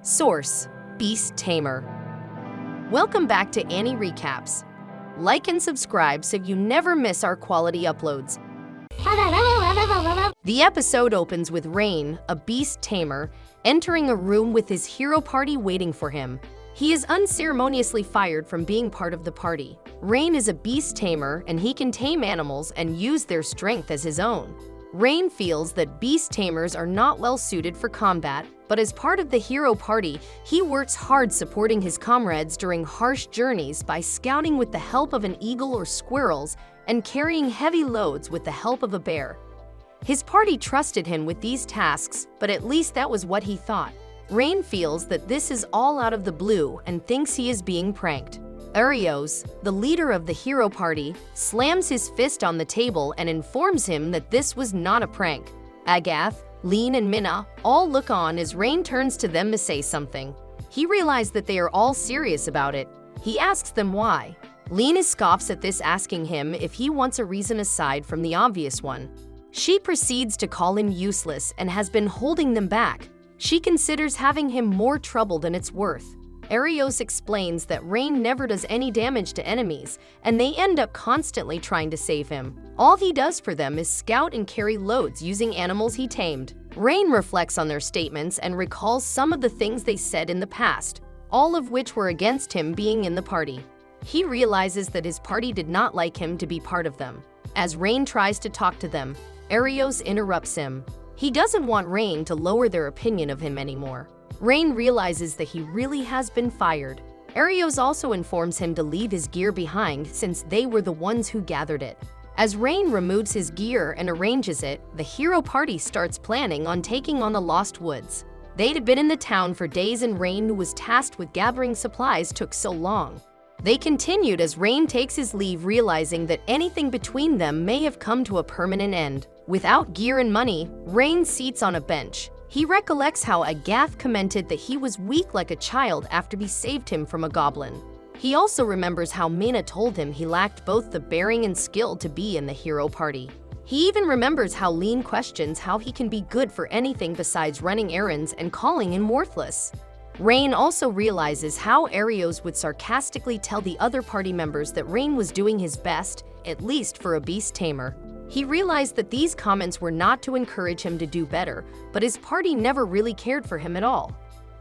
Source: Beast Tamer. Welcome back to AniRecapz. Like and subscribe so you never miss our quality uploads. The episode opens with Rain, a beast tamer, entering a room with his hero party waiting for him. He is unceremoniously fired from being part of the party. Rain is a beast tamer and he can tame animals and use their strength as his own. Rain feels that beast tamers are not well suited for combat, but as part of the hero party, he works hard supporting his comrades during harsh journeys by scouting with the help of an eagle or squirrels and carrying heavy loads with the help of a bear. His party trusted him with these tasks, but at least that was what he thought. Rain feels that this is all out of the blue and thinks he is being pranked. Arios, the leader of the hero party, slams his fist on the table and informs him that this was not a prank. Agath, Lean, and Minna all look on as Rain turns to them to say something. He realizes that they are all serious about it. He asks them why. Lean scoffs at this, asking him if he wants a reason aside from the obvious one. She proceeds to call him useless and has been holding them back. She considers having him more trouble than it's worth. Arios explains that Rain never does any damage to enemies, and they end up constantly trying to save him. All he does for them is scout and carry loads using animals he tamed. Rain reflects on their statements and recalls some of the things they said in the past, all of which were against him being in the party. He realizes that his party did not like him to be part of them. As Rain tries to talk to them, Arios interrupts him. He doesn't want Rain to lower their opinion of him anymore. Rain realizes that he really has been fired. Arios also informs him to leave his gear behind since they were the ones who gathered it. As Rain removes his gear and arranges it, the hero party starts planning on taking on the Lost Woods. They'd been in the town for days and Rain, who was tasked with gathering supplies, took so long. They continued as Rain takes his leave, realizing that anything between them may have come to a permanent end. Without gear and money, Rain seats on a bench. He recollects how Agath commented that he was weak like a child after he saved him from a goblin. He also remembers how Minna told him he lacked both the bearing and skill to be in the hero party. He even remembers how Lean questions how he can be good for anything besides running errands and calling him worthless. Rain also realizes how Arios would sarcastically tell the other party members that Rain was doing his best, at least for a beast tamer. He realized that these comments were not to encourage him to do better, but his party never really cared for him at all.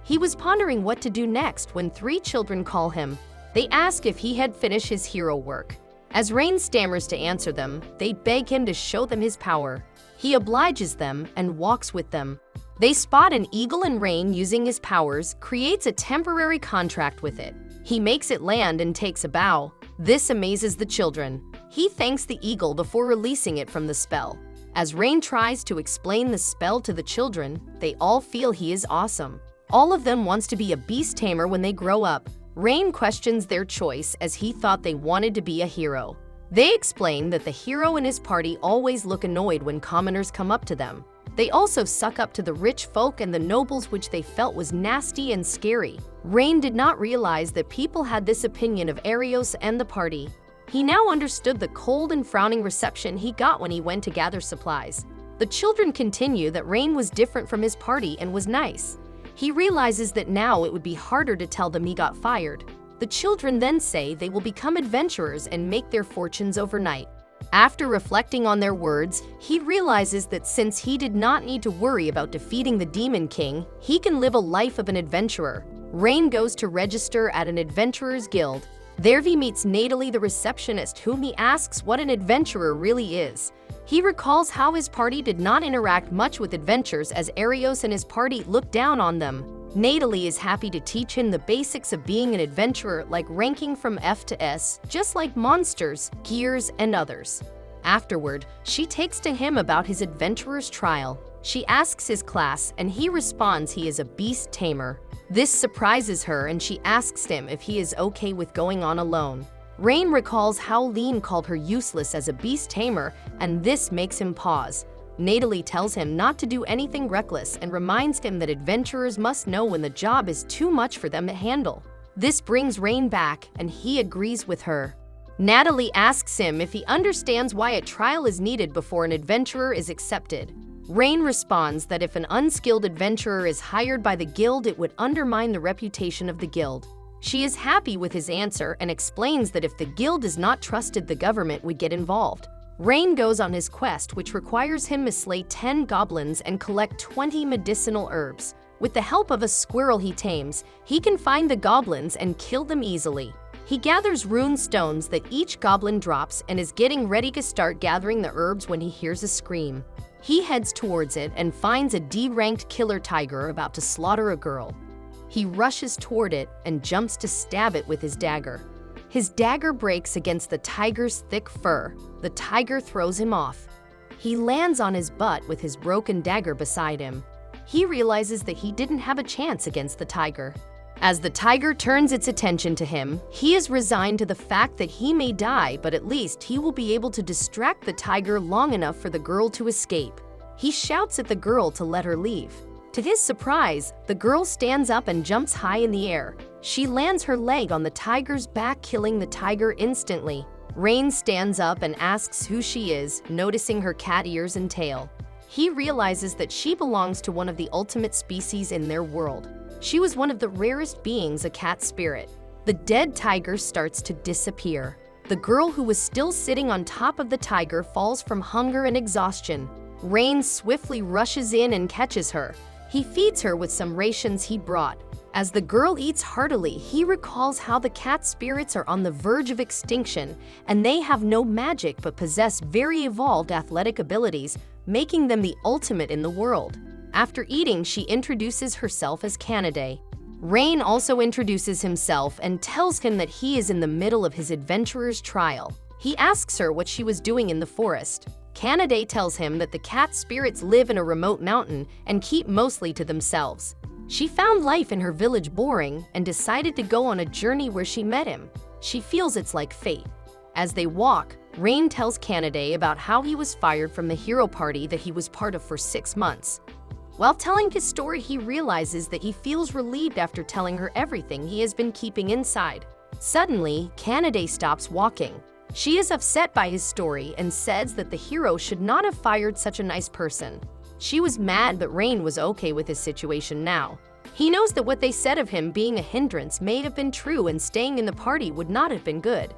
He was pondering what to do next when three children call him. They ask if he had finished his hero work. As Rain stammers to answer them, they beg him to show them his power. He obliges them and walks with them. They spot an eagle and Rain, using his powers, creates a temporary contract with it. He makes it land and takes a bow. This amazes the children. He thanks the eagle before releasing it from the spell. As Rain tries to explain the spell to the children, they all feel he is awesome. All of them wants to be a beast tamer when they grow up. Rain questions their choice as he thought they wanted to be a hero. They explain that the hero and his party always look annoyed when commoners come up to them. They also suck up to the rich folk and the nobles, which they felt was nasty and scary. Rain did not realize that people had this opinion of Arios and the party. He now understood the cold and frowning reception he got when he went to gather supplies. The children continue that Rain was different from his party and was nice. He realizes that now it would be harder to tell them he got fired. The children then say they will become adventurers and make their fortunes overnight. After reflecting on their words, he realizes that since he did not need to worry about defeating the Demon King, he can live a life of an adventurer. Rain goes to register at an adventurer's guild. There he meets Natalie, the receptionist, whom he asks what an adventurer really is. He recalls how his party did not interact much with adventures as Arios and his party looked down on them. Natalie is happy to teach him the basics of being an adventurer, like ranking from F to S, just like monsters, gears, and others. Afterward, she takes to him about his adventurer's trial. She asks his class, and he responds he is a beast tamer. This surprises her, and she asks him if he is okay with going on alone. Rain recalls how Lean called her useless as a beast tamer, and this makes him pause. Natalie tells him not to do anything reckless and reminds him that adventurers must know when the job is too much for them to handle. This brings Rain back, and he agrees with her. Natalie asks him if he understands why a trial is needed before an adventurer is accepted. Rain responds that if an unskilled adventurer is hired by the guild, it would undermine the reputation of the guild. She is happy with his answer and explains that if the guild is not trusted, the government would get involved. Rain goes on his quest, which requires him to slay 10 goblins and collect 20 medicinal herbs. With the help of a squirrel he tames, he can find the goblins and kill them easily. He gathers rune stones that each goblin drops and is getting ready to start gathering the herbs when he hears a scream. He heads towards it and finds a D-ranked killer tiger about to slaughter a girl. He rushes toward it and jumps to stab it with his dagger. His dagger breaks against the tiger's thick fur. The tiger throws him off. He lands on his butt with his broken dagger beside him. He realizes that he didn't have a chance against the tiger. As the tiger turns its attention to him, he is resigned to the fact that he may die, but at least he will be able to distract the tiger long enough for the girl to escape. He shouts at the girl to let her leave. To his surprise, the girl stands up and jumps high in the air. She lands her leg on the tiger's back, killing the tiger instantly. Rain stands up and asks who she is, noticing her cat ears and tail. He realizes that she belongs to one of the ultimate species in their world. She was one of the rarest beings, a cat spirit. The dead tiger starts to disappear. The girl who was still sitting on top of the tiger falls from hunger and exhaustion. Rain swiftly rushes in and catches her. He feeds her with some rations he brought. As the girl eats heartily, he recalls how the cat spirits are on the verge of extinction, and they have no magic but possess very evolved athletic abilities, making them the ultimate in the world. After eating, she introduces herself as Canaday. Rain also introduces himself and tells him that he is in the middle of his adventurer's trial. He asks her what she was doing in the forest. Canaday tells him that the cat spirits live in a remote mountain and keep mostly to themselves. She found life in her village boring and decided to go on a journey where she met him. She feels it's like fate. As they walk, Rain tells Canaday about how he was fired from the hero party that he was part of for 6 months. While telling his story, he realizes that he feels relieved after telling her everything he has been keeping inside. Suddenly, Canaday stops walking. She is upset by his story and says that the hero should not have fired such a nice person. She was mad, but Rain was okay with his situation now. He knows that what they said of him being a hindrance may have been true and staying in the party would not have been good.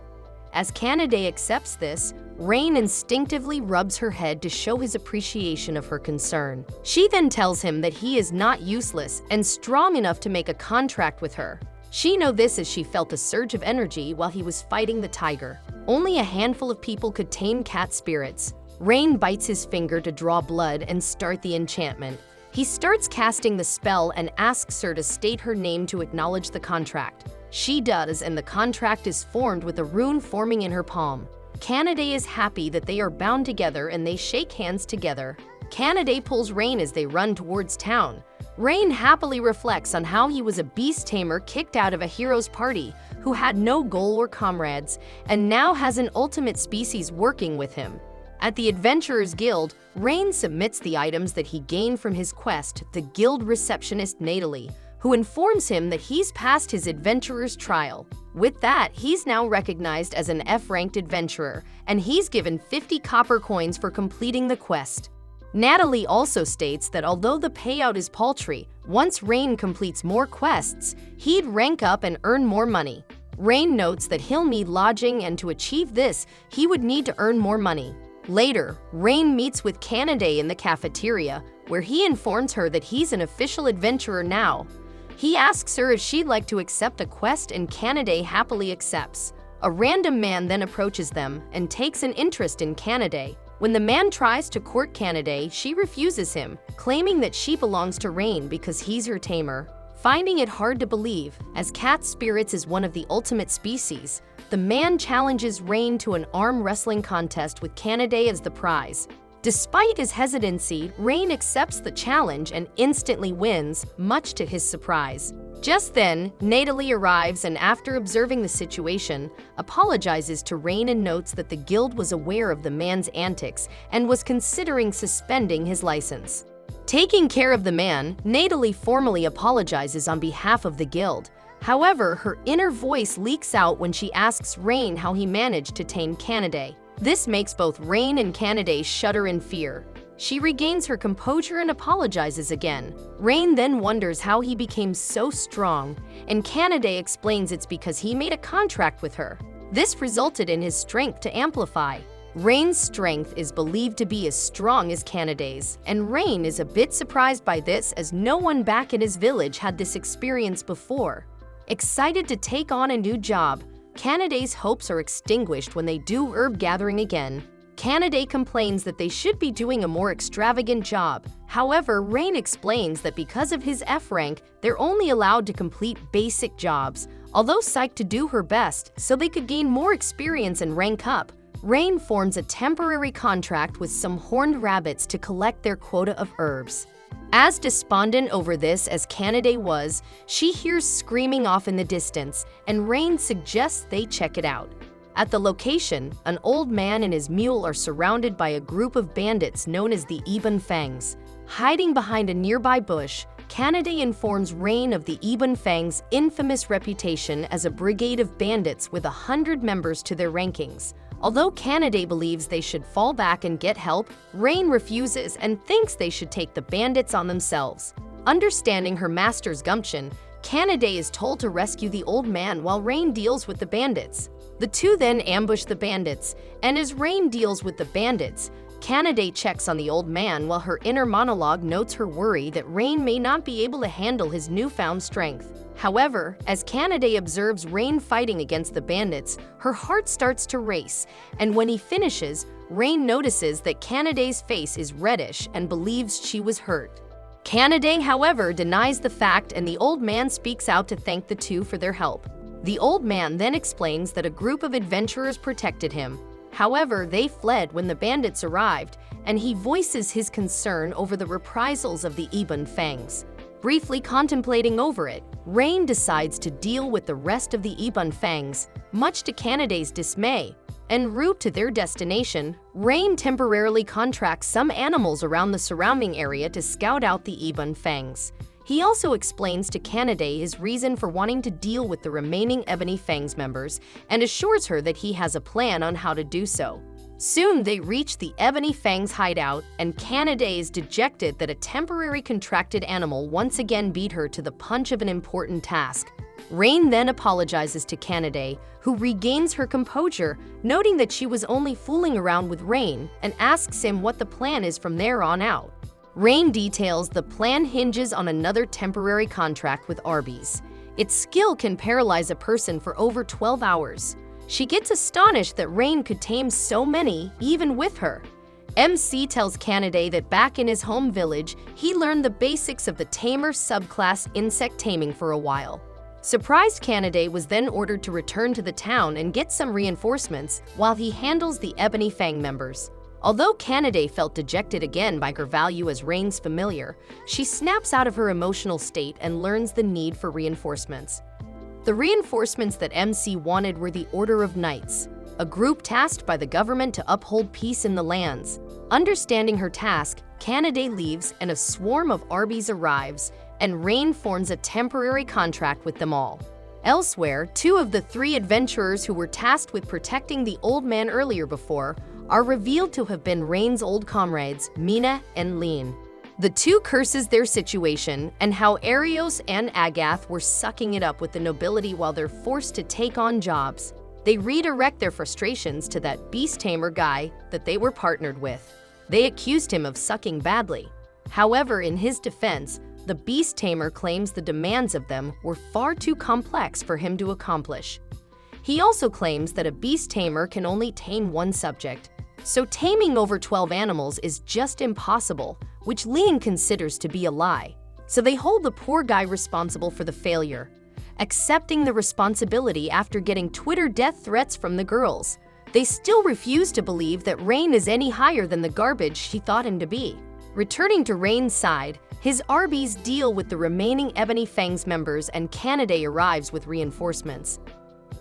As Canaday accepts this, Rain instinctively rubs her head to show his appreciation of her concern. She then tells him that he is not useless and strong enough to make a contract with her. She knows this as she felt a surge of energy while he was fighting the tiger. Only a handful of people could tame cat spirits. Rain bites his finger to draw blood and start the enchantment. He starts casting the spell and asks her to state her name to acknowledge the contract. She does, and the contract is formed with a rune forming in her palm. Canaday is happy that they are bound together and they shake hands together. Canaday pulls Rain as they run towards town. Rain happily reflects on how he was a beast tamer kicked out of a hero's party who had no goal or comrades, and now has an ultimate species working with him. At the Adventurers Guild, Rain submits the items that he gained from his quest to the guild receptionist Natalie, who informs him that he's passed his adventurer's trial. With that, he's now recognized as an F-ranked adventurer, and he's given 50 copper coins for completing the quest. Natalie also states that although the payout is paltry, once Rain completes more quests, he'd rank up and earn more money. Rain notes that he'll need lodging, and to achieve this, he would need to earn more money. Later, Rain meets with Canaday in the cafeteria, where he informs her that he's an official adventurer now. He asks her if she'd like to accept a quest, and Canaday happily accepts. A random man then approaches them and takes an interest in Canaday. When the man tries to court Canaday, she refuses him, claiming that she belongs to Rain because he's her tamer. Finding it hard to believe, as cat spirits is one of the ultimate species, the man challenges Rain to an arm wrestling contest with Canaday as the prize. Despite his hesitancy, Rain accepts the challenge and instantly wins, much to his surprise. Just then, Natalie arrives and, after observing the situation, apologizes to Rain and notes that the guild was aware of the man's antics and was considering suspending his license. Taking care of the man, Natalie formally apologizes on behalf of the guild. However, her inner voice leaks out when she asks Rain how he managed to tame Canaday. This makes both Rain and Canadae shudder in fear. She regains her composure and apologizes again. Rain then wonders how he became so strong, and Canadae explains it's because he made a contract with her. This resulted in his strength to amplify. Rain's strength is believed to be as strong as Canadae's, and Rain is a bit surprised by this as no one back in his village had this experience before. Excited to take on a new job, Canadae's hopes are extinguished when they do herb gathering again. Canadae complains that they should be doing a more extravagant job. However, Rain explains that because of his F rank, they're only allowed to complete basic jobs, although psyched to do her best so they could gain more experience and rank up. Rain forms a temporary contract with some horned rabbits to collect their quota of herbs. As despondent over this as Canadae was, she hears screaming off in the distance, and Rain suggests they check it out. At the location, an old man and his mule are surrounded by a group of bandits known as the Ebon Fangs. Hiding behind a nearby bush, Canadae informs Rain of the Ebon Fangs' infamous reputation as a brigade of bandits with 100 members to their rankings. Although Canadae believes they should fall back and get help, Rain refuses and thinks they should take the bandits on themselves. Understanding her master's gumption, Canadae is told to rescue the old man while Rain deals with the bandits. The two then ambush the bandits, and as Rain deals with the bandits, Canadae checks on the old man while her inner monologue notes her worry that Rain may not be able to handle his newfound strength. However, as Canadae observes Rain fighting against the bandits, her heart starts to race, and when he finishes, Rain notices that Canadae's face is reddish and believes she was hurt. Canadae, however, denies the fact, and the old man speaks out to thank the two for their help. The old man then explains that a group of adventurers protected him. However, they fled when the bandits arrived, and he voices his concern over the reprisals of the Ebon Fangs. Briefly contemplating over it, Rain decides to deal with the rest of the Ebon Fangs, much to Canadae's dismay. En route to their destination, Rain temporarily contracts some animals around the surrounding area to scout out the Ebon Fangs. He also explains to Canadae his reason for wanting to deal with the remaining Ebony Fangs members and assures her that he has a plan on how to do so. Soon they reach the Ebony Fangs hideout, and Canadae is dejected that a temporary contracted animal once again beat her to the punch of an important task. Rain then apologizes to Canadae, who regains her composure, noting that she was only fooling around with Rain, and asks him what the plan is from there on out. Rain details the plan hinges on another temporary contract with Arby's. Its skill can paralyze a person for over 12 hours. She gets astonished that Rain could tame so many, even with her. MC tells Canadae that back in his home village, he learned the basics of the tamer subclass insect taming for a while. Surprised, Canadae was then ordered to return to the town and get some reinforcements while he handles the Ebony Fang members. Although Canadae felt dejected again by her value as Rain's familiar, she snaps out of her emotional state and learns the need for reinforcements. The reinforcements that MC wanted were the Order of Knights, a group tasked by the government to uphold peace in the lands. Understanding her task, Canadae leaves and a swarm of Arby's arrives, and Rain forms a temporary contract with them all. Elsewhere, two of the three adventurers who were tasked with protecting the old man earlier before are revealed to have been Rain's old comrades, Mina and Lean. The two curses their situation and how Arios and Agath were sucking it up with the nobility while they're forced to take on jobs. They redirect their frustrations to that beast tamer guy that they were partnered with. They accused him of sucking badly. However, in his defense, the beast tamer claims the demands of them were far too complex for him to accomplish. He also claims that a beast tamer can only tame one subject, so taming over 12 animals is just impossible, which Lean considers to be a lie. So they hold the poor guy responsible for the failure, accepting the responsibility after getting Twitter death threats from the girls. They still refuse to believe that Rain is any higher than the garbage she thought him to be. Returning to Rain's side, his Arby's deal with the remaining Ebony Fangs members, and Canadae arrives with reinforcements.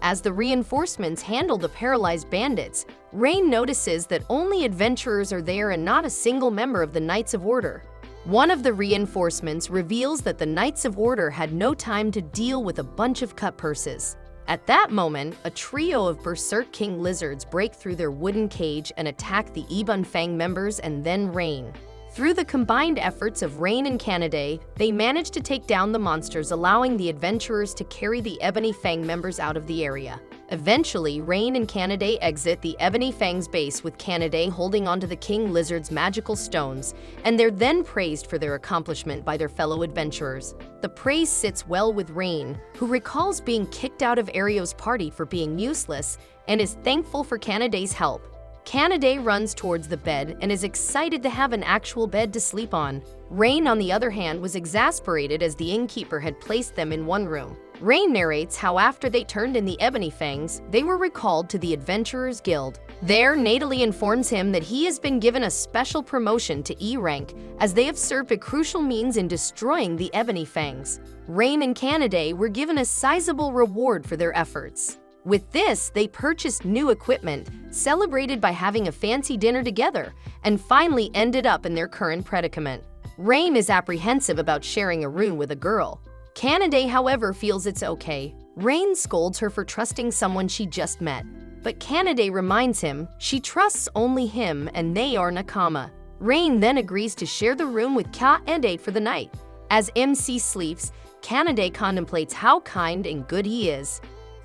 As the reinforcements handle the paralyzed bandits, Rain notices that only adventurers are there and not a single member of the Knights of Order. One of the reinforcements reveals that the Knights of Order had no time to deal with a bunch of cut purses. At that moment, a trio of Berserk King lizards break through their wooden cage and attack the Ebon Fang members and then Rain. Through the combined efforts of Rain and Kanade, they manage to take down the monsters, allowing the adventurers to carry the Ebony Fang members out of the area. Eventually, Rain and Kanade exit the Ebony Fang's base with Kanade holding onto the King Lizard's magical stones, and they're then praised for their accomplishment by their fellow adventurers. The praise sits well with Rain, who recalls being kicked out of Ario's party for being useless and is thankful for Kanade's help. Kanade runs towards the bed and is excited to have an actual bed to sleep on. Rain, on the other hand, was exasperated as the innkeeper had placed them in one room. Rain narrates how after they turned in the Ebony Fangs, they were recalled to the Adventurers Guild. There, Nathalie informs him that he has been given a special promotion to E rank as they have served a crucial means in destroying the Ebony Fangs. Rain and Kanade were given a sizable reward for their efforts. With this, they purchased new equipment, celebrated by having a fancy dinner together, and finally ended up in their current predicament. Rain is apprehensive about sharing a room with a girl. Kanade, however, feels it's okay. Rain scolds her for trusting someone she just met, but Kanade reminds him she trusts only him and they are nakama. Rain then agrees to share the room with Kanade for the night. As MC sleeps, Kanade contemplates how kind and good he is.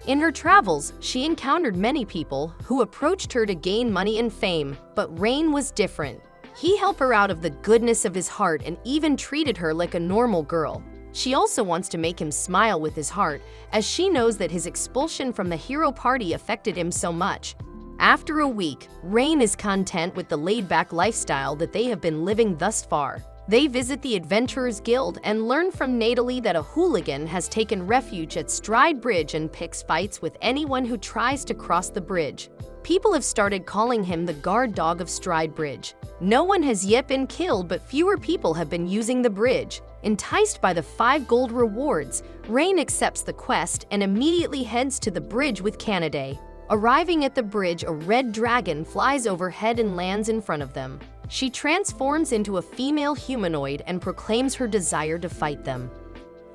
In her travels, she encountered many people who approached her to gain money and fame, but Rain was different. He helped her out of the goodness of his heart and even treated her like a normal girl. She also wants to make him smile with his heart, as she knows that his expulsion from the hero party affected him so much. After a week, Rain is content with the laid-back lifestyle that they have been living thus far. They visit the Adventurers Guild and learn from Nathalie that a hooligan has taken refuge at Stride Bridge and picks fights with anyone who tries to cross the bridge. People have started calling him the guard dog of Stride Bridge. No one has yet been killed, but fewer people have been using the bridge. Enticed by the 5 gold rewards, Rain accepts the quest and immediately heads to the bridge with Kanade. Arriving at the bridge, a red dragon flies overhead and lands in front of them. She transforms into a female humanoid and proclaims her desire to fight them.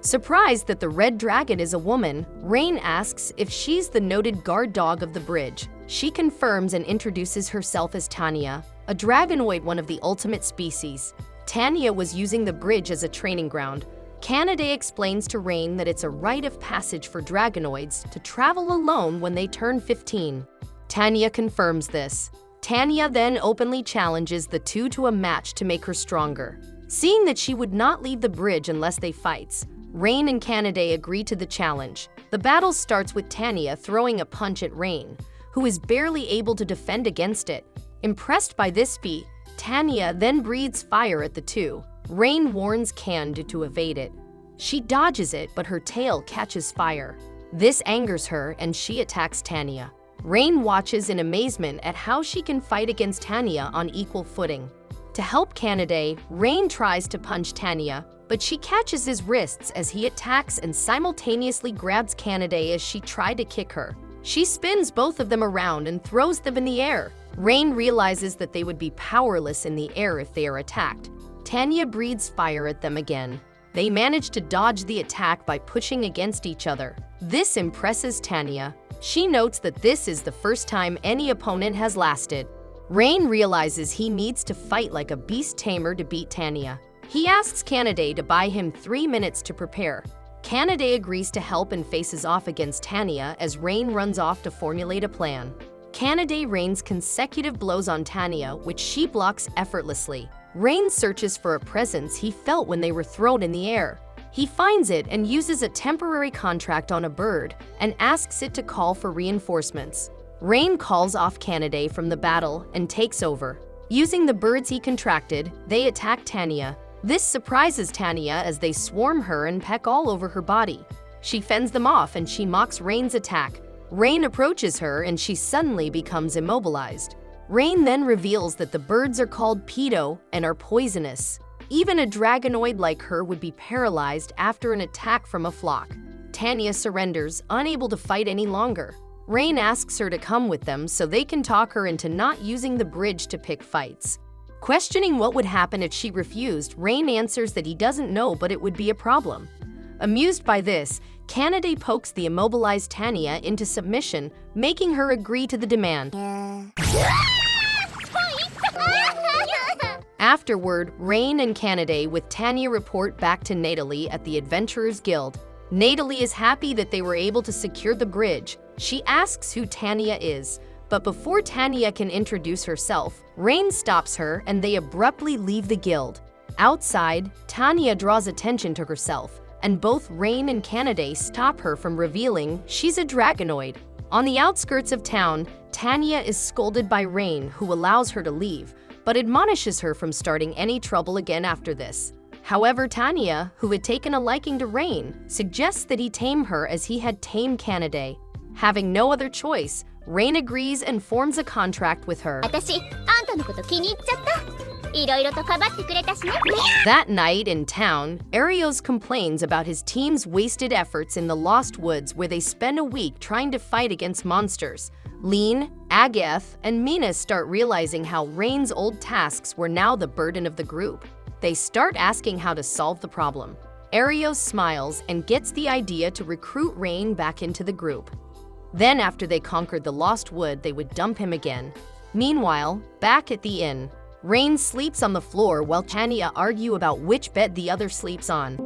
Surprised that the red dragon is a woman, Rain asks if she's the noted guard dog of the bridge. She confirms and introduces herself as Tanya, a dragonoid, one of the ultimate species. Tanya was using the bridge as a training ground. Kanade explains to Rain that it's a rite of passage for dragonoids to travel alone when they turn 15. Tanya confirms this. Tanya then openly challenges the two to a match to make her stronger. Seeing that she would not leave the bridge unless they fight, Rain and Kanade agree to the challenge. The battle starts with Tanya throwing a punch at Rain, who is barely able to defend against it. Impressed by this feat, Tanya then breathes fire at the two. Rain warns Kanade to evade it. She dodges it, but her tail catches fire. This angers her and she attacks Tanya. Rain watches in amazement at how she can fight against Tanya on equal footing. To help Kanade, Rain tries to punch Tanya, but she catches his wrists as he attacks and simultaneously grabs Kanade as she tried to kick her. She spins both of them around and throws them in the air. Rain realizes that they would be powerless in the air if they are attacked. Tanya breathes fire at them again. They manage to dodge the attack by pushing against each other. This impresses Tanya. She notes that this is the first time any opponent has lasted. Rain realizes he needs to fight like a beast tamer to beat Tanya. He asks Kanade to buy him 3 minutes to prepare. Kanade agrees to help and faces off against Tanya as Rain runs off to formulate a plan. Kanade rains consecutive blows on Tanya, which she blocks effortlessly. Rain searches for a presence he felt when they were thrown in the air. He finds it and uses a temporary contract on a bird and asks it to call for reinforcements. Rain calls off Kanade from the battle and takes over. Using the birds he contracted, they attack Tanya. This surprises Tanya as they swarm her and peck all over her body. She fends them off and she mocks Rain's attack. Rain approaches her and she suddenly becomes immobilized. Rain then reveals that the birds are called pedo and are poisonous. Even a dragonoid like her would be paralyzed after an attack from a flock. Tanya surrenders, unable to fight any longer. Rain asks her to come with them so they can talk her into not using the bridge to pick fights. Questioning what would happen if she refused, Rain answers that he doesn't know, but it would be a problem. Amused by this, Kanade pokes the immobilized Tanya into submission, making her agree to the demand. Afterward, Rain and Kanade with Tanya report back to Natalie at the Adventurers Guild. Natalie is happy that they were able to secure the bridge. She asks who Tanya is, but before Tanya can introduce herself, Rain stops her and they abruptly leave the guild. Outside, Tanya draws attention to herself, and both Rain and Kanade stop her from revealing she's a dragonoid. On the outskirts of town, Tanya is scolded by Rain, who allows her to leave, but admonishes her from starting any trouble again after this. However, Tanya, who had taken a liking to Rain, suggests that he tame her as he had tamed Kanade. Having no other choice, Rain agrees and forms a contract with her. That night in town, Arios complains about his team's wasted efforts in the Lost Woods, where they spend a week trying to fight against monsters. Lean, Agath, and Mina start realizing how Rain's old tasks were now the burden of the group. They start asking how to solve the problem. Arios smiles and gets the idea to recruit Rain back into the group. Then after they conquered the Lost Wood, they would dump him again. Meanwhile, back at the inn, Rain sleeps on the floor while Tanya argue about which bed the other sleeps on.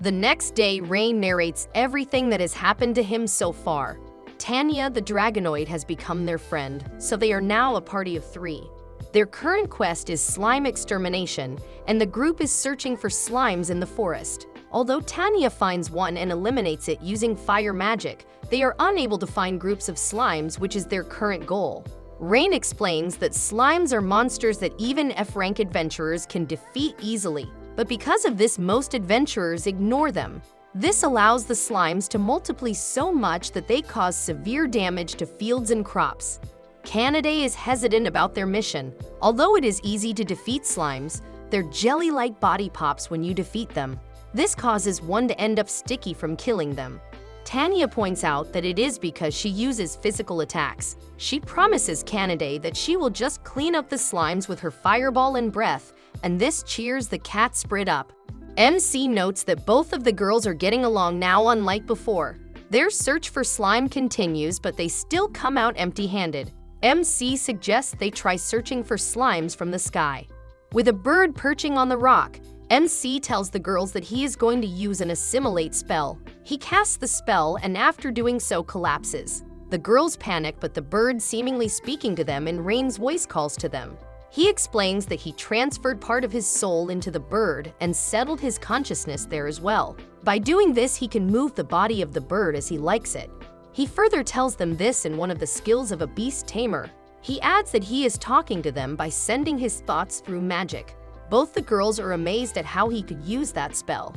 The next day, Rain narrates everything that has happened to him so far. Tanya, the dragonoid, has become their friend, so they are now a party of 3. Their current quest is slime extermination, and the group is searching for slimes in the forest. Although Tanya finds one and eliminates it using fire magic, they are unable to find groups of slimes, which is their current goal. Rain explains that slimes are monsters that even F-rank adventurers can defeat easily, but because of this, most adventurers ignore them. This allows the slimes to multiply so much that they cause severe damage to fields and crops. Kanade is hesitant about their mission. Although it is easy to defeat slimes, their jelly-like body pops when you defeat them. This causes one to end up sticky from killing them. Tanya points out that it is because she uses physical attacks. She promises Kanade that she will just clean up the slimes with her fireball and breath, and this cheers the cat spread up. MC notes that both of the girls are getting along now, unlike before. Their search for slime continues, but they still come out empty-handed. MC suggests they try searching for slimes from the sky. With a bird perching on the rock, MC tells the girls that he is going to use an assimilate spell. He casts the spell and after doing so collapses. The girls panic, but the bird, seemingly speaking to them in Rain's voice, calls to them. He explains that he transferred part of his soul into the bird and settled his consciousness there as well. By doing this, he can move the body of the bird as he likes it. He further tells them this in one of the skills of a beast tamer. He adds that he is talking to them by sending his thoughts through magic. Both the girls are amazed at how he could use that spell.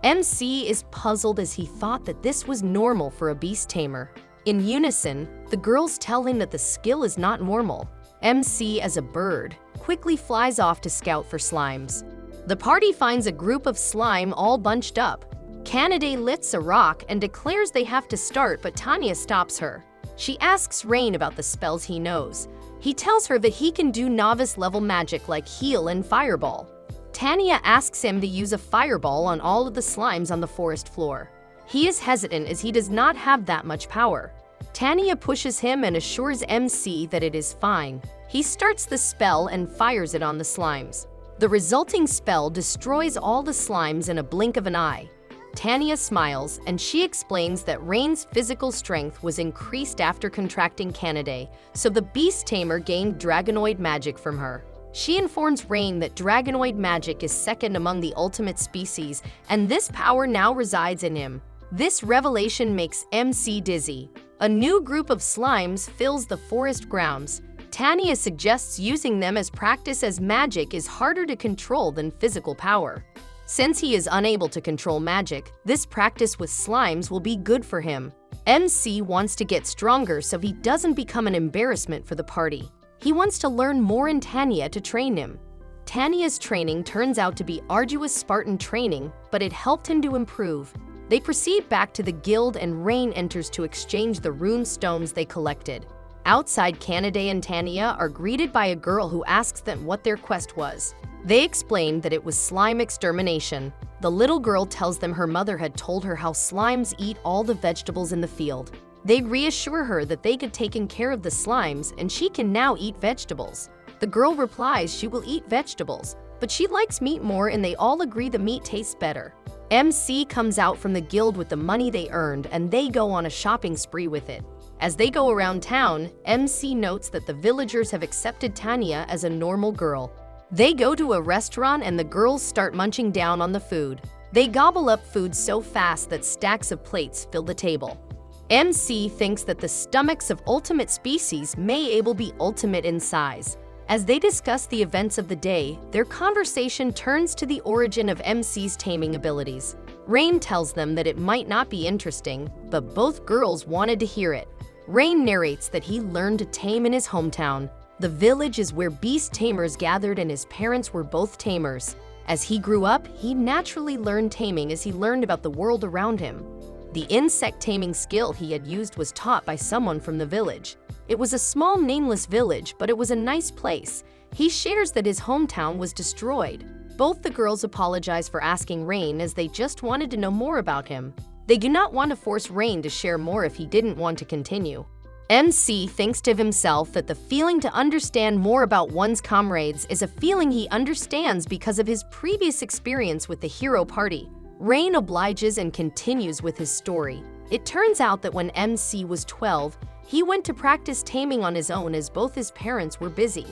MC is puzzled as he thought that this was normal for a beast tamer. In unison, the girls tell him that the skill is not normal. MC, as a bird, quickly flies off to scout for slimes. The party finds a group of slime all bunched up. Kanade lifts a rock and declares they have to start, but Tanya stops her. She asks Rain about the spells he knows. He tells her that he can do novice-level magic like heal and fireball. Tanya asks him to use a fireball on all of the slimes on the forest floor. He is hesitant as he does not have that much power. Tanya pushes him and assures MC that it is fine. He starts the spell and fires it on the slimes. The resulting spell destroys all the slimes in a blink of an eye. Tanya smiles, and she explains that Rain's physical strength was increased after contracting Kanade, so the beast tamer gained dragonoid magic from her. She informs Rain that dragonoid magic is second among the ultimate species, and this power now resides in him. This revelation makes MC dizzy. A new group of slimes fills the forest grounds. Tanya suggests using them as practice, as magic is harder to control than physical power. Since he is unable to control magic, this practice with slimes will be good for him. MC wants to get stronger so he doesn't become an embarrassment for the party. He wants to learn more in Tanya to train him. Tanya's training turns out to be arduous Spartan training, but it helped him to improve. They proceed back to the guild and Rain enters to exchange the rune stones they collected. Outside, Kanade and Tanya are greeted by a girl who asks them what their quest was. They explained that it was slime extermination. The little girl tells them her mother had told her how slimes eat all the vegetables in the field. They reassure her that they had taken care of the slimes and she can now eat vegetables. The girl replies she will eat vegetables, but she likes meat more, and they all agree the meat tastes better. MC comes out from the guild with the money they earned and they go on a shopping spree with it. As they go around town, MC notes that the villagers have accepted Tanya as a normal girl. They go to a restaurant and the girls start munching down on the food. They gobble up food so fast that stacks of plates fill the table. MC thinks that the stomachs of ultimate species may able be ultimate in size. As they discuss the events of the day, their conversation turns to the origin of MC's taming abilities. Rain tells them that it might not be interesting, but both girls wanted to hear it. Rain narrates that he learned to tame in his hometown. The village is where beast tamers gathered and his parents were both tamers. As he grew up, he naturally learned taming as he learned about the world around him. The insect taming skill he had used was taught by someone from the village. It was a small nameless village, but it was a nice place. He shares that his hometown was destroyed. Both the girls apologize for asking Rain as they just wanted to know more about him. They do not want to force Rain to share more if he didn't want to continue. MC thinks to himself that the feeling to understand more about one's comrades is a feeling he understands because of his previous experience with the hero party. Rain obliges and continues with his story. It turns out that when MC was 12, he went to practice taming on his own as both his parents were busy.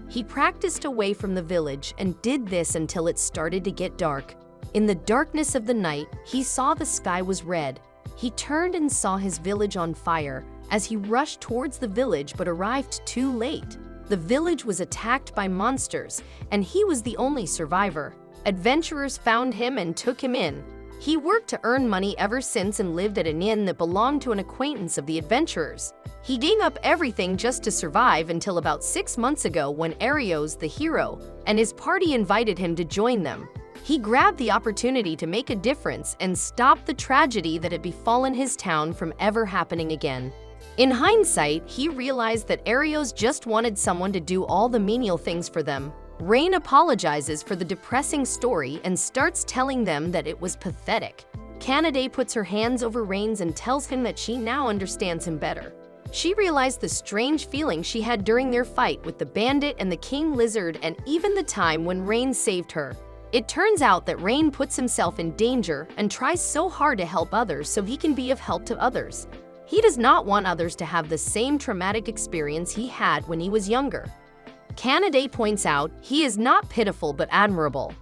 He practiced away from the village and did this until it started to get dark. In the darkness of the night, he saw the sky was red. He turned and saw his village on fire as he rushed towards the village but arrived too late. The village was attacked by monsters and he was the only survivor. Adventurers found him and took him in. He worked to earn money ever since and lived at an inn that belonged to an acquaintance of the adventurers. He gave up everything just to survive until about 6 months ago when Arios, the hero, and his party invited him to join them. He grabbed the opportunity to make a difference and stop the tragedy that had befallen his town from ever happening again. In hindsight, he realized that Arios just wanted someone to do all the menial things for them. Rain apologizes for the depressing story and starts telling them that it was pathetic. Canadae puts her hands over Rain's and tells him that she now understands him better. She realized the strange feeling she had during their fight with the bandit and the king lizard and even the time when Rain saved her. It turns out that Rain puts himself in danger and tries so hard to help others so he can be of help to others. He does not want others to have the same traumatic experience he had when he was younger. Canadae points out he is not pitiful but admirable.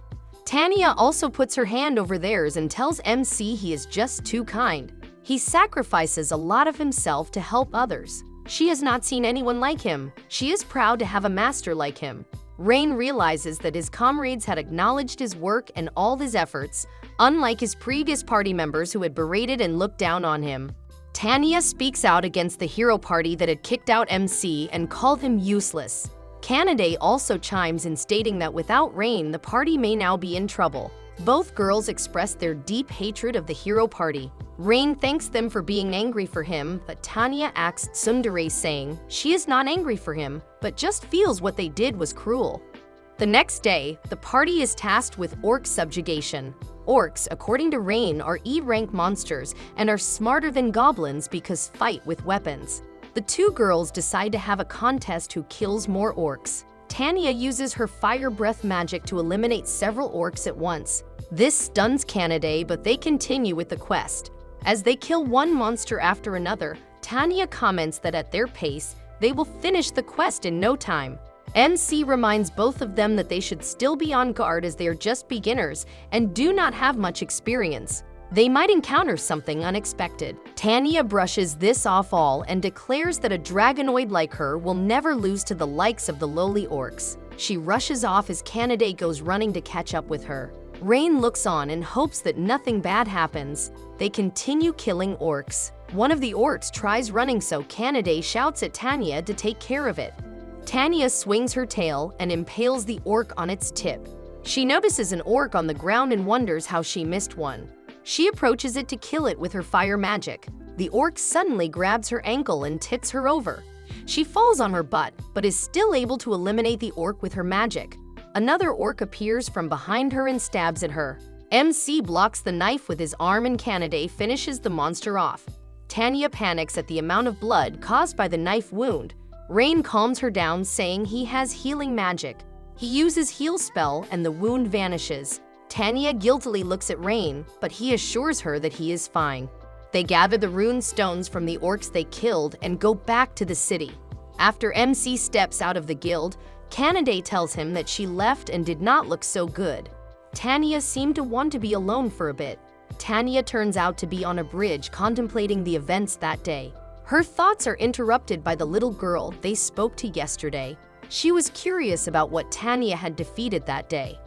Tanya also puts her hand over theirs and tells MC he is just too kind. He sacrifices a lot of himself to help others. She has not seen anyone like him. She is proud to have a master like him. Rain realizes that his comrades had acknowledged his work and all his efforts, unlike his previous party members who had berated and looked down on him. Tanya speaks out against the hero party that had kicked out MC and called him useless. Canadae also chimes in stating that without Rain, the party may now be in trouble. Both girls express their deep hatred of the hero party. Rain thanks them for being angry for him, but Tanya asks tsundere, saying she is not angry for him, but just feels what they did was cruel. The next day, the party is tasked with orc subjugation. Orcs, according to Rain, are E-rank monsters and are smarter than goblins because fight with weapons. The two girls decide to have a contest who kills more orcs. Tanya uses her fire breath magic to eliminate several orcs at once. This stuns Canadae, but they continue with the quest. As they kill one monster after another, Tanya comments that at their pace, they will finish the quest in no time. MC reminds both of them that they should still be on guard as they are just beginners and do not have much experience. They might encounter something unexpected. Tanya brushes this off all and declares that a dragonoid like her will never lose to the likes of the lowly orcs. She rushes off as Canadae goes running to catch up with her. Rain looks on and hopes that nothing bad happens. They continue killing orcs. One of the orcs tries running, so Canadae shouts at Tanya to take care of it. Tanya swings her tail and impales the orc on its tip. She notices an orc on the ground and wonders how she missed one. She approaches it to kill it with her fire magic. The orc suddenly grabs her ankle and tips her over. She falls on her butt, but is still able to eliminate the orc with her magic. another orc appears from behind her and stabs at her. MC blocks the knife with his arm and Kanade finishes the monster off. Tanya panics at the amount of blood caused by the knife wound. Rain calms her down, saying he has healing magic. He uses heal spell and the wound vanishes. Tanya guiltily looks at Rain, but he assures her that he is fine. They gather the rune stones from the orcs they killed and go back to the city. After MC steps out of the guild, Kanade tells him that she left and did not look so good. Tanya seemed to want to be alone for a bit. Tanya turns out to be on a bridge contemplating the events that day. Her thoughts are interrupted by the little girl they spoke to yesterday. She was curious about what Tanya had defeated that day.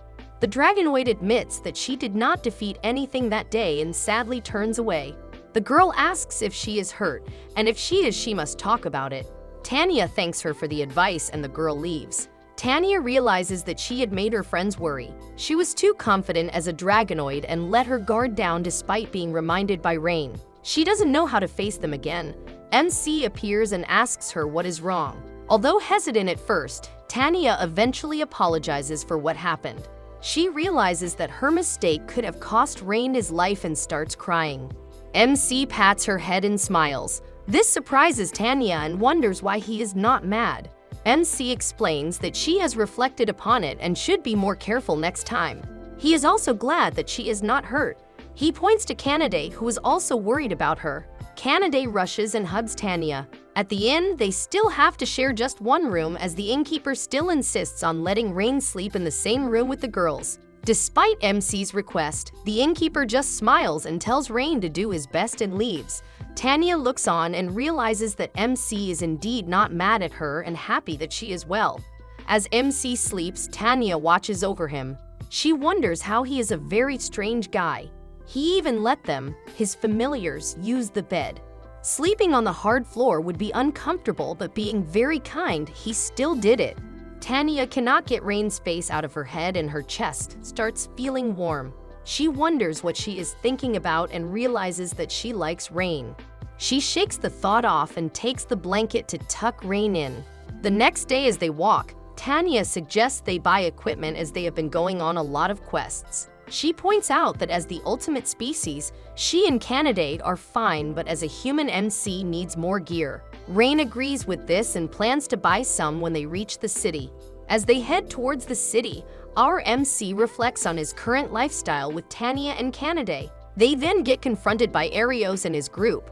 The dragonoid admits that she did not defeat anything that day and sadly turns away. The girl asks if she is hurt, and if she is, she must talk about it. Tanya thanks her for the advice and the girl leaves. Tanya realizes that she had made her friends worry. She was too confident as a dragonoid and let her guard down despite being reminded by Rain. She doesn't know how to face them again. MC appears and asks her what is wrong. Although hesitant at first, Tanya eventually apologizes for what happened. She realizes that her mistake could have cost Rain his life and starts crying. MC pats her head and smiles. This surprises Tanya and wonders why he is not mad. MC explains that she has reflected upon it and should be more careful next time. He is also glad that she is not hurt. He points to Kanade, who is also worried about her. Kanade rushes and hugs Tanya. At the inn, they still have to share just one room as the innkeeper still insists on letting Rain sleep in the same room with the girls. Despite MC's request, the innkeeper just smiles and tells Rain to do his best and leaves. Tanya looks on and realizes that MC is indeed not mad at her and happy that she is well. As MC sleeps, Tanya watches over him. She wonders how he is a very strange guy. He even let them, his familiars, use the bed. Sleeping on the hard floor would be uncomfortable, but being very kind, he still did it. Tanya cannot get Rain's face out of her head and her chest starts feeling warm. She wonders what she is thinking about and realizes that she likes Rain. She shakes the thought off and takes the blanket to tuck Rain in. The next day as they walk, Tanya suggests they buy equipment as they have been going on a lot of quests. She points out that as the ultimate species, she and Kanade are fine, but as a human MC needs more gear. Rain agrees with this and plans to buy some when they reach the city. As they head towards the city, our MC reflects on his current lifestyle with Tanya and Kanade. They then get confronted by Arios and his group.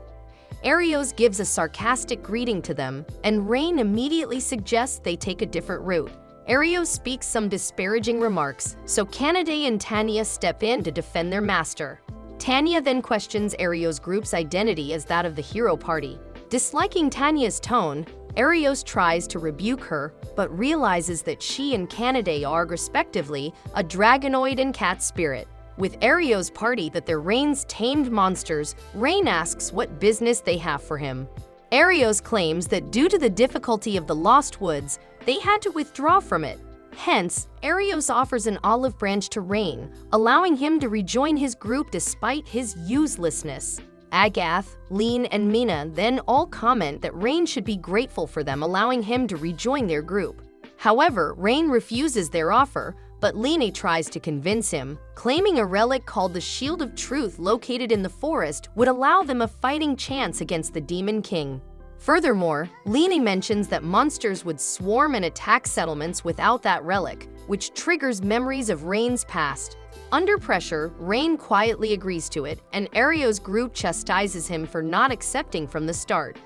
Arios gives a sarcastic greeting to them, and Rain immediately suggests they take a different route. Arios speaks some disparaging remarks, so Kanade and Tanya step in to defend their master. Tanya then questions Arios' group's identity as that of the hero party. Disliking Tanya's tone, Arios tries to rebuke her, but realizes that she and Kanade are, respectively, a dragonoid and cat spirit. With Arios' party that they're Rain's tamed monsters, Rain asks what business they have for him. Arios claims that due to the difficulty of the Lost Woods, they had to withdraw from it. Hence, Arios offers an olive branch to Rain, allowing him to rejoin his group despite his uselessness. Agath, Lean, and Mina then all comment that Rain should be grateful for them allowing him to rejoin their group. However, Rain refuses their offer, but Lean tries to convince him, claiming a relic called the Shield of Truth located in the forest would allow them a fighting chance against the Demon King. Furthermore, Lean mentions that monsters would swarm and attack settlements without that relic, which triggers memories of Rain's past. Under pressure, Rain quietly agrees to it, and Arios' group chastises him for not accepting from the start.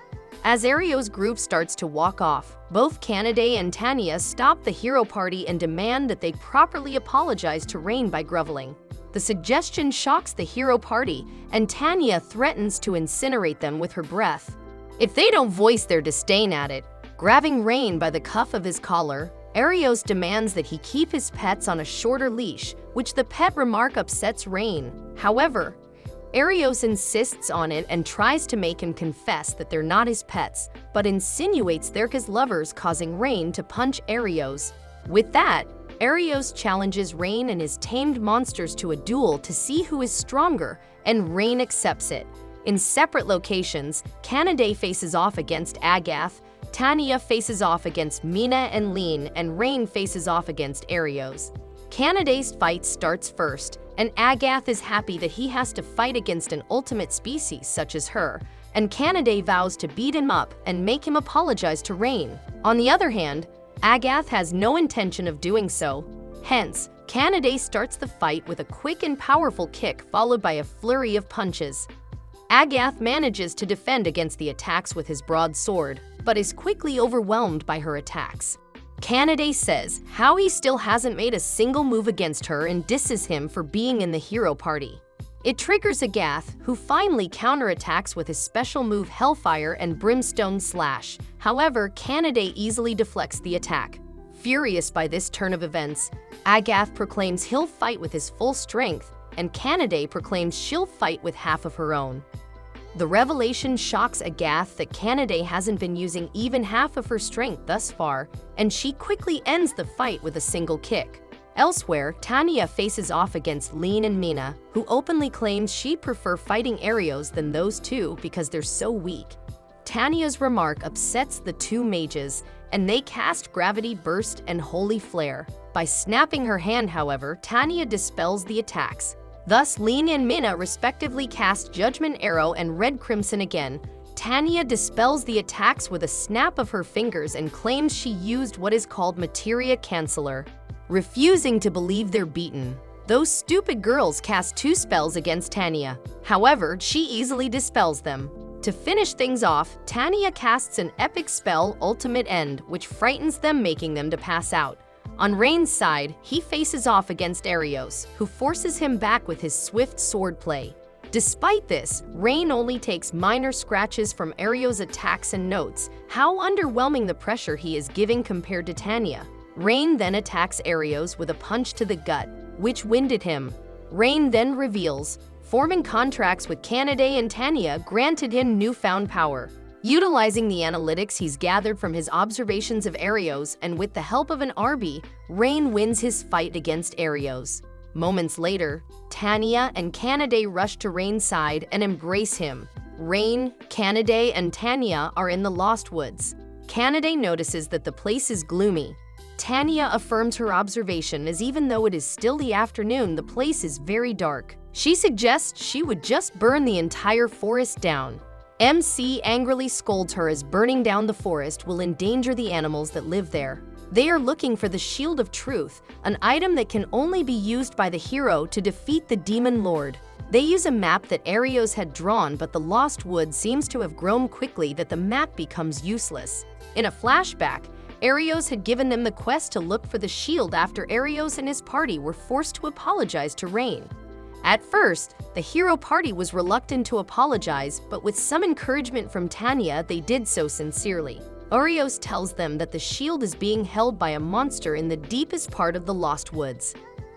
As Arios' group starts to walk off, both Kanade and Tanya stop the hero party and demand that they properly apologize to Rain by groveling. The suggestion shocks the hero party, and Tanya threatens to incinerate them with her breath. If they don't voice their disdain at it, grabbing Rain by the cuff of his collar, Arios demands that he keep his pets on a shorter leash, which the pet remark upsets Rain. However, Arios insists on it and tries to make him confess that they're not his pets, but insinuates they're his lovers, causing Rain to punch Arios. With that, Arios challenges Rain and his tamed monsters to a duel to see who is stronger, and Rain accepts it. In separate locations, Kanade faces off against Agath, Tanya faces off against Mina and Lean, and Rain faces off against Arios. Kanaday's fight starts first, and Agath is happy that he has to fight against an ultimate species such as her, and Kanaday vows to beat him up and make him apologize to Rain. On the other hand, Agath has no intention of doing so. Hence, Kanaday starts the fight with a quick and powerful kick followed by a flurry of punches. Agath manages to defend against the attacks with his broadsword, but is quickly overwhelmed by her attacks. Kanaday says how he still hasn't made a single move against her and disses him for being in the hero party. It triggers Agath, who finally counterattacks with his special move Hellfire and Brimstone Slash. However, Kanaday easily deflects the attack. Furious by this turn of events, Agath proclaims he'll fight with his full strength, and Kanaday proclaims she'll fight with half of her own. The revelation shocks Agath that Kanaday hasn't been using even half of her strength thus far, and she quickly ends the fight with a single kick. Elsewhere, Tanya faces off against Lean and Mina, who openly claims she'd prefer fighting Arios than those two because they're so weak. Tanya's remark upsets the two mages, and they cast Gravity Burst and Holy Flare. By snapping her hand, however, Tanya dispels the attacks. Thus, Lean and Mina respectively cast Judgment Arrow and Red Crimson again. Tanya dispels the attacks with a snap of her fingers and claims she used what is called Materia Canceller. Refusing to believe they're beaten, those stupid girls cast 2 spells against Tanya. However, she easily dispels them. To finish things off, Tanya casts an epic spell, Ultimate End, which frightens them, making them to pass out. On Rain's side, he faces off against Arios, who forces him back with his swift swordplay. Despite this, Rain only takes minor scratches from Arios' attacks and notes how underwhelming the pressure he is giving compared to Tanya. Rain then attacks Arios with a punch to the gut, which winded him. Rain then reveals, forming contracts with Kanaday and Tanya granted him newfound power. Utilizing the analytics he's gathered from his observations of Arios and with the help of an RB, Rain wins his fight against Arios. Moments later, Tanya and Kanaday rush to Rain's side and embrace him. Rain, Kanaday, and Tanya are in the Lost Woods. Kanaday notices that the place is gloomy. Tanya affirms her observation as even though it is still the afternoon, the place is very dark. She suggests she would just burn the entire forest down. MC angrily scolds her as burning down the forest will endanger the animals that live there. They are looking for the Shield of Truth, an item that can only be used by the hero to defeat the Demon Lord. They use a map that Arios had drawn, but the Lost Wood seems to have grown quickly that the map becomes useless. In a flashback, Arios had given them the quest to look for the shield after Arios and his party were forced to apologize to Rain. At first, the hero party was reluctant to apologize, but with some encouragement from Tanya, they did so sincerely. Arios tells them that the shield is being held by a monster in the deepest part of the Lost Woods.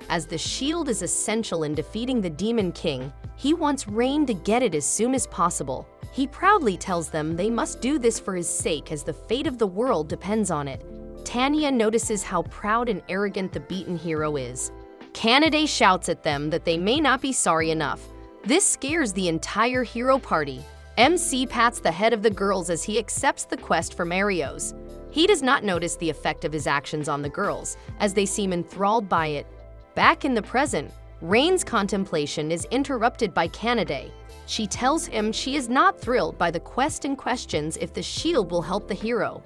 As the shield is essential in defeating the Demon King, he wants Rain to get it as soon as possible. He proudly tells them they must do this for his sake as the fate of the world depends on it. Tanya notices how proud and arrogant the beaten hero is. Kanaday shouts at them that they may not be sorry enough. This scares the entire hero party. MC pats the head of the girls as he accepts the quest from Arios. He does not notice the effect of his actions on the girls, as they seem enthralled by it. Back in the present, Rain's contemplation is interrupted by Kanaday. She tells him she is not thrilled by the quest and questions if the shield will help the hero.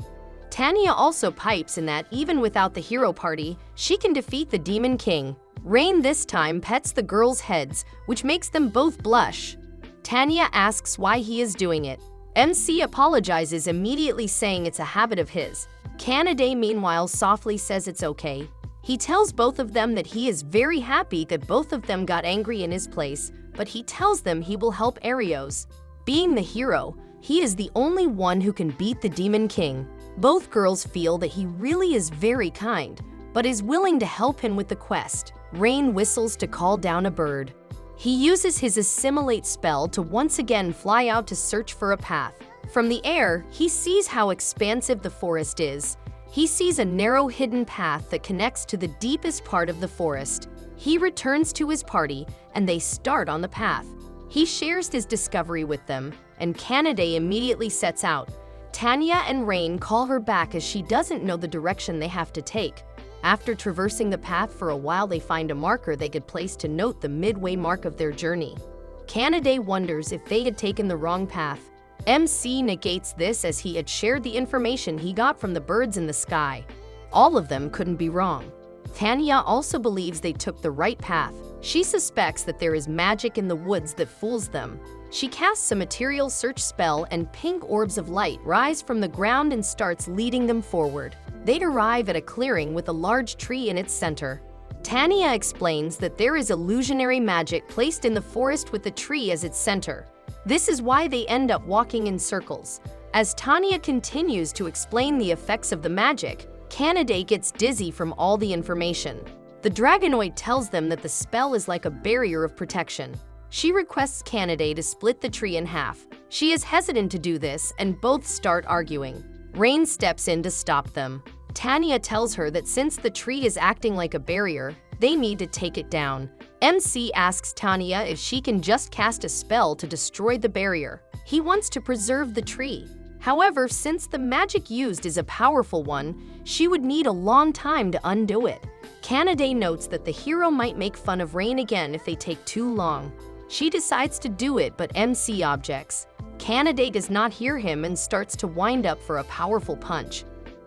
Tanya also pipes in that even without the hero party, she can defeat the Demon King. Rain this time pets the girls' heads, which makes them both blush. Tanya asks why he is doing it. MC apologizes, immediately saying it's a habit of his. Kanaday meanwhile softly says it's okay. He tells both of them that he is very happy that both of them got angry in his place, but he tells them he will help Arios. Being the hero, he is the only one who can beat the Demon King. Both girls feel that he really is very kind, but is willing to help him with the quest. Rain whistles to call down a bird. He uses his Assimilate spell to once again fly out to search for a path. From the air, he sees how expansive the forest is. He sees a narrow hidden path that connects to the deepest part of the forest. He returns to his party, and they start on the path. He shares his discovery with them, and Kanaday immediately sets out. Tanya and Rain call her back as she doesn't know the direction they have to take. After traversing the path for a while, they find a marker they could place to note the midway mark of their journey. Kanade wonders if they had taken the wrong path. MC negates this as he had shared the information he got from the birds in the sky. All of them couldn't be wrong. Tanya also believes they took the right path. She suspects that there is magic in the woods that fools them. She casts a material search spell and pink orbs of light rise from the ground and starts leading them forward. They'd arrive at a clearing with a large tree in its center. Tanya explains that there is illusionary magic placed in the forest with the tree as its center. This is why they end up walking in circles. As Tanya continues to explain the effects of the magic, Kanade gets dizzy from all the information. The Dragonoid tells them that the spell is like a barrier of protection. She requests Kanade to split the tree in half. She is hesitant to do this, and both start arguing. Rain steps in to stop them. Tanya tells her that since the tree is acting like a barrier, they need to take it down. MC asks Tanya if she can just cast a spell to destroy the barrier. He wants to preserve the tree. However, since the magic used is a powerful one, she would need a long time to undo it. Kanade notes that the hero might make fun of Rain again if they take too long. She decides to do it, but MC objects. Kanade does not hear him and starts to wind up for a powerful punch.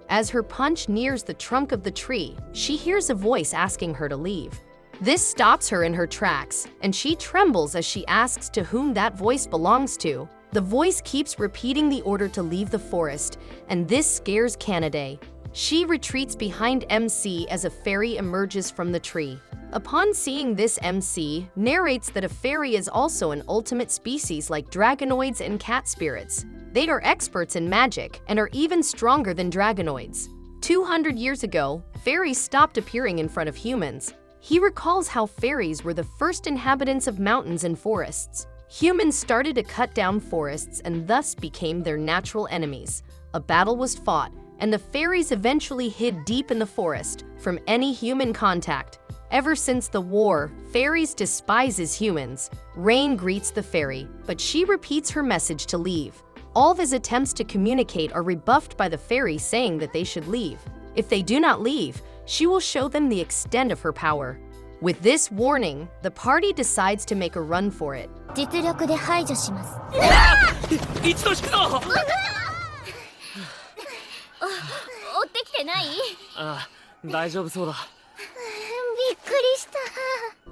As her punch nears the trunk of the tree, she hears a voice asking her to leave. This stops her in her tracks, and she trembles as she asks to whom that voice belongs to. The voice keeps repeating the order to leave the forest, and this scares Kanade. She retreats behind MC as a fairy emerges from the tree. Upon seeing this, MC narrates that a fairy is also an ultimate species like dragonoids and cat spirits. They are experts in magic and are even stronger than dragonoids. 200 years ago, fairies stopped appearing in front of humans. He recalls how fairies were the first inhabitants of mountains and forests. Humans started to cut down forests and thus became their natural enemies. A battle was fought, and the fairies eventually hid deep in the forest from any human contact. Ever since the war, fairies despise humans. Rain greets the fairy, but she repeats her message to leave. All of his attempts to communicate are rebuffed by the fairy saying that they should leave. If they do not leave, she will show them the extent of her power. With this warning, the party decides to make a run for it. 実力で排除します。一度引くぞ。追ってきてない？ああ、大丈夫そうだ。びっくりした。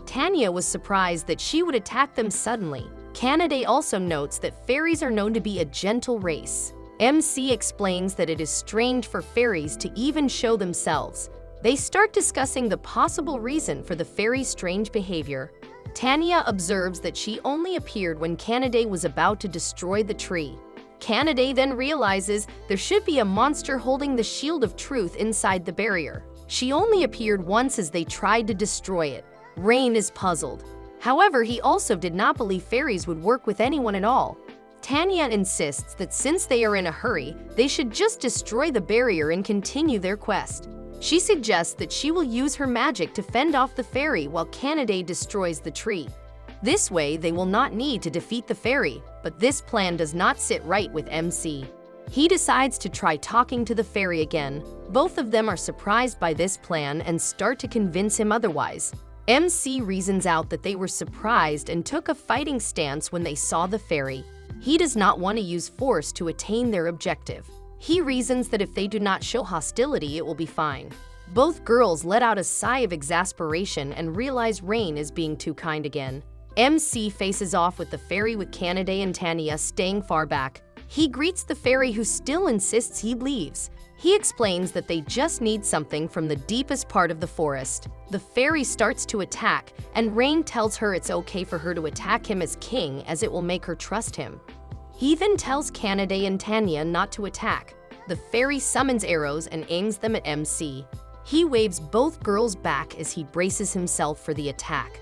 Tanya was surprised that she would attack them suddenly. Kanade also notes that fairies are known to be a gentle race. MC explains that it is strange for fairies to even show themselves. They start discussing the possible reason for the fairy's strange behavior. Tanya observes that she only appeared when Kanade was about to destroy the tree. Kanade then realizes there should be a monster holding the shield of truth inside the barrier. She only appeared once as they tried to destroy it. Rain is puzzled. However, he also did not believe fairies would work with anyone at all. Tanya insists that since they are in a hurry, they should just destroy the barrier and continue their quest. She suggests that she will use her magic to fend off the fairy while Kanade destroys the tree. This way, they will not need to defeat the fairy, but this plan does not sit right with MC. He decides to try talking to the fairy again. Both of them are surprised by this plan and start to convince him otherwise. MC reasons out that they were surprised and took a fighting stance when they saw the fairy. He does not want to use force to attain their objective. He reasons that if they do not show hostility, it will be fine. Both girls let out a sigh of exasperation and realize Rain is being too kind again. MC faces off with the fairy with Kanade and Tanya staying far back. He greets the fairy who still insists he leaves. He explains that they just need something from the deepest part of the forest. The fairy starts to attack, and Rain tells her it's okay for her to attack him as king as it will make her trust him. He then tells Kanade and Tanya not to attack. The fairy summons arrows and aims them at MC. He waves both girls back as he braces himself for the attack.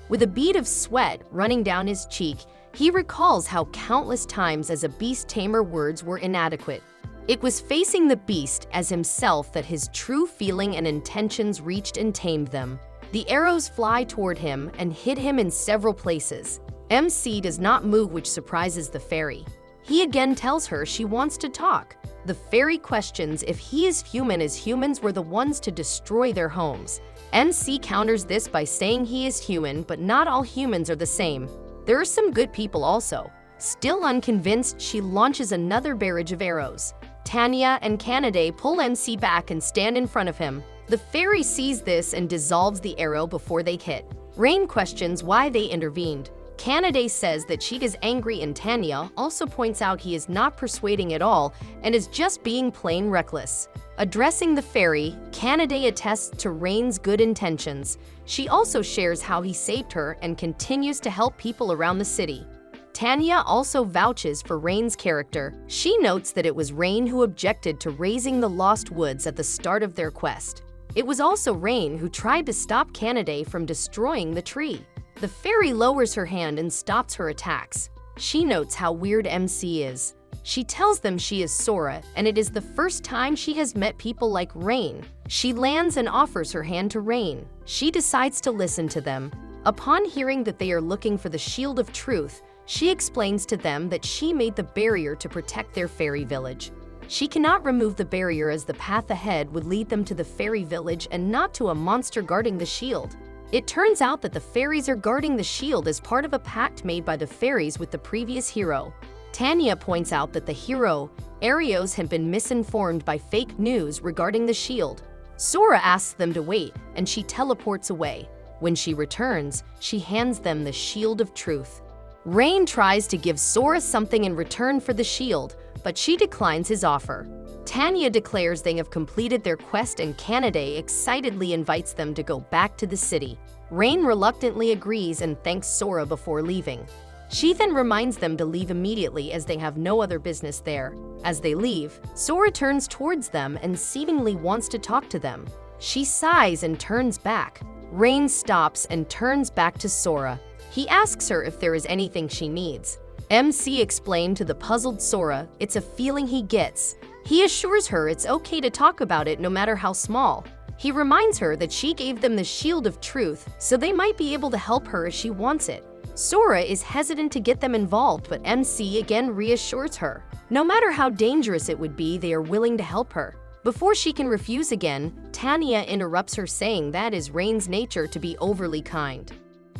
With a bead of sweat running down his cheek, he recalls how countless times as a beast tamer words were inadequate. It was facing the beast as himself that his true feeling and intentions reached and tamed them. The arrows fly toward him and hit him in several places. MC does not move, which surprises the fairy. He again tells her she wants to talk. The fairy questions if he is human, as humans were the ones to destroy their homes. MC counters this by saying he is human, but not all humans are the same. There are some good people also. Still unconvinced, she launches another barrage of arrows. Tanya and Kanade pull MC back and stand in front of him. The fairy sees this and dissolves the arrow before they hit. Rain questions why they intervened. Kanade says that she is angry, and Tanya also points out he is not persuading at all and is just being plain reckless. Addressing the fairy, Kanade attests to Rain's good intentions. She also shares how he saved her and continues to help people around the city. Tanya also vouches for Rain's character. She notes that it was Rain who objected to raising the Lost Woods at the start of their quest. It was also Rain who tried to stop Kanade from destroying the tree. The fairy lowers her hand and stops her attacks. She notes how weird MC is. She tells them she is Sora, and it is the first time she has met people like Rain. She lands and offers her hand to Rain. She decides to listen to them. Upon hearing that they are looking for the Shield of Truth, she explains to them that she made the barrier to protect their fairy village. She cannot remove the barrier as the path ahead would lead them to the fairy village and not to a monster guarding the shield. It turns out that the fairies are guarding the shield as part of a pact made by the fairies with the previous hero. Tanya points out that the hero, Arios, had been misinformed by fake news regarding the shield. Sora asks them to wait, and she teleports away. When she returns, she hands them the Shield of Truth. Rain tries to give Sora something in return for the shield, but she declines his offer. Tanya declares they have completed their quest, and Kanade excitedly invites them to go back to the city. Rain reluctantly agrees and thanks Sora before leaving. She then reminds them to leave immediately as they have no other business there. As they leave, Sora turns towards them and seemingly wants to talk to them. She sighs and turns back. Rain stops and turns back to Sora. He asks her if there is anything she needs. MC explained to the puzzled Sora it's a feeling he gets. He assures her it's okay to talk about it no matter how small. He reminds her that she gave them the Shield of Truth, so they might be able to help her if she wants it. Sora is hesitant to get them involved, but MC again reassures her. No matter how dangerous it would be, they are willing to help her. Before she can refuse again, Tanya interrupts her, saying that is Rain's nature to be overly kind.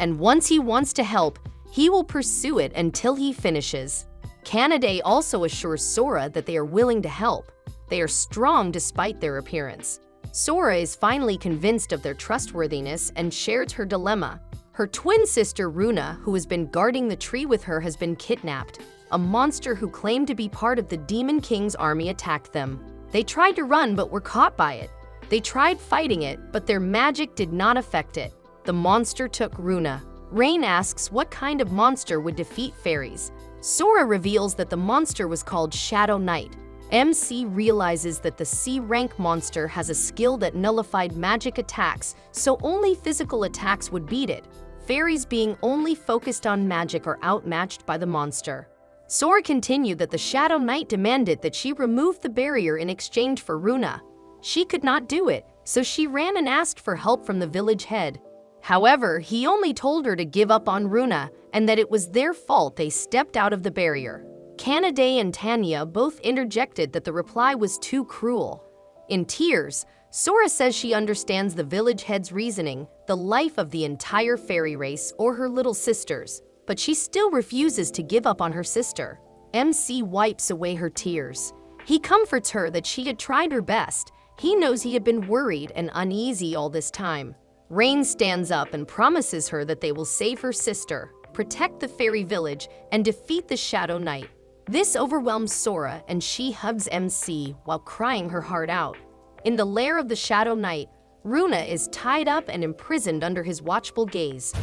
And once he wants to help, he will pursue it until he finishes. Kanade also assures Sora that they are willing to help. They are strong despite their appearance. Sora is finally convinced of their trustworthiness and shares her dilemma. Her twin sister Runa, who has been guarding the tree with her, has been kidnapped. A monster who claimed to be part of the Demon King's army attacked them. They tried to run but were caught by it. They tried fighting it, but their magic did not affect it. The monster took Runa. Rain asks what kind of monster would defeat fairies. Sora reveals that the monster was called Shadow Knight. MC realizes that the C-rank monster has a skill that nullified magic attacks, so only physical attacks would beat it. Fairies, being only focused on magic, are outmatched by the monster. Sora continued that the Shadow Knight demanded that she remove the barrier in exchange for Runa. She could not do it, so she ran and asked for help from the village head. However, he only told her to give up on Runa and that it was their fault they stepped out of the barrier. Kanade and Tanya both interjected that the reply was too cruel. In tears, Sora says she understands the village head's reasoning, the life of the entire fairy race or her little sisters, but she still refuses to give up on her sister. MC wipes away her tears. He comforts her that she had tried her best. He knows he had been worried and uneasy all this time. Rain stands up and promises her that they will save her sister, protect the fairy village, and defeat the Shadow Knight. This overwhelms Sora, and she hugs MC while crying her heart out. In the lair of the Shadow Knight, Runa is tied up and imprisoned under his watchful gaze.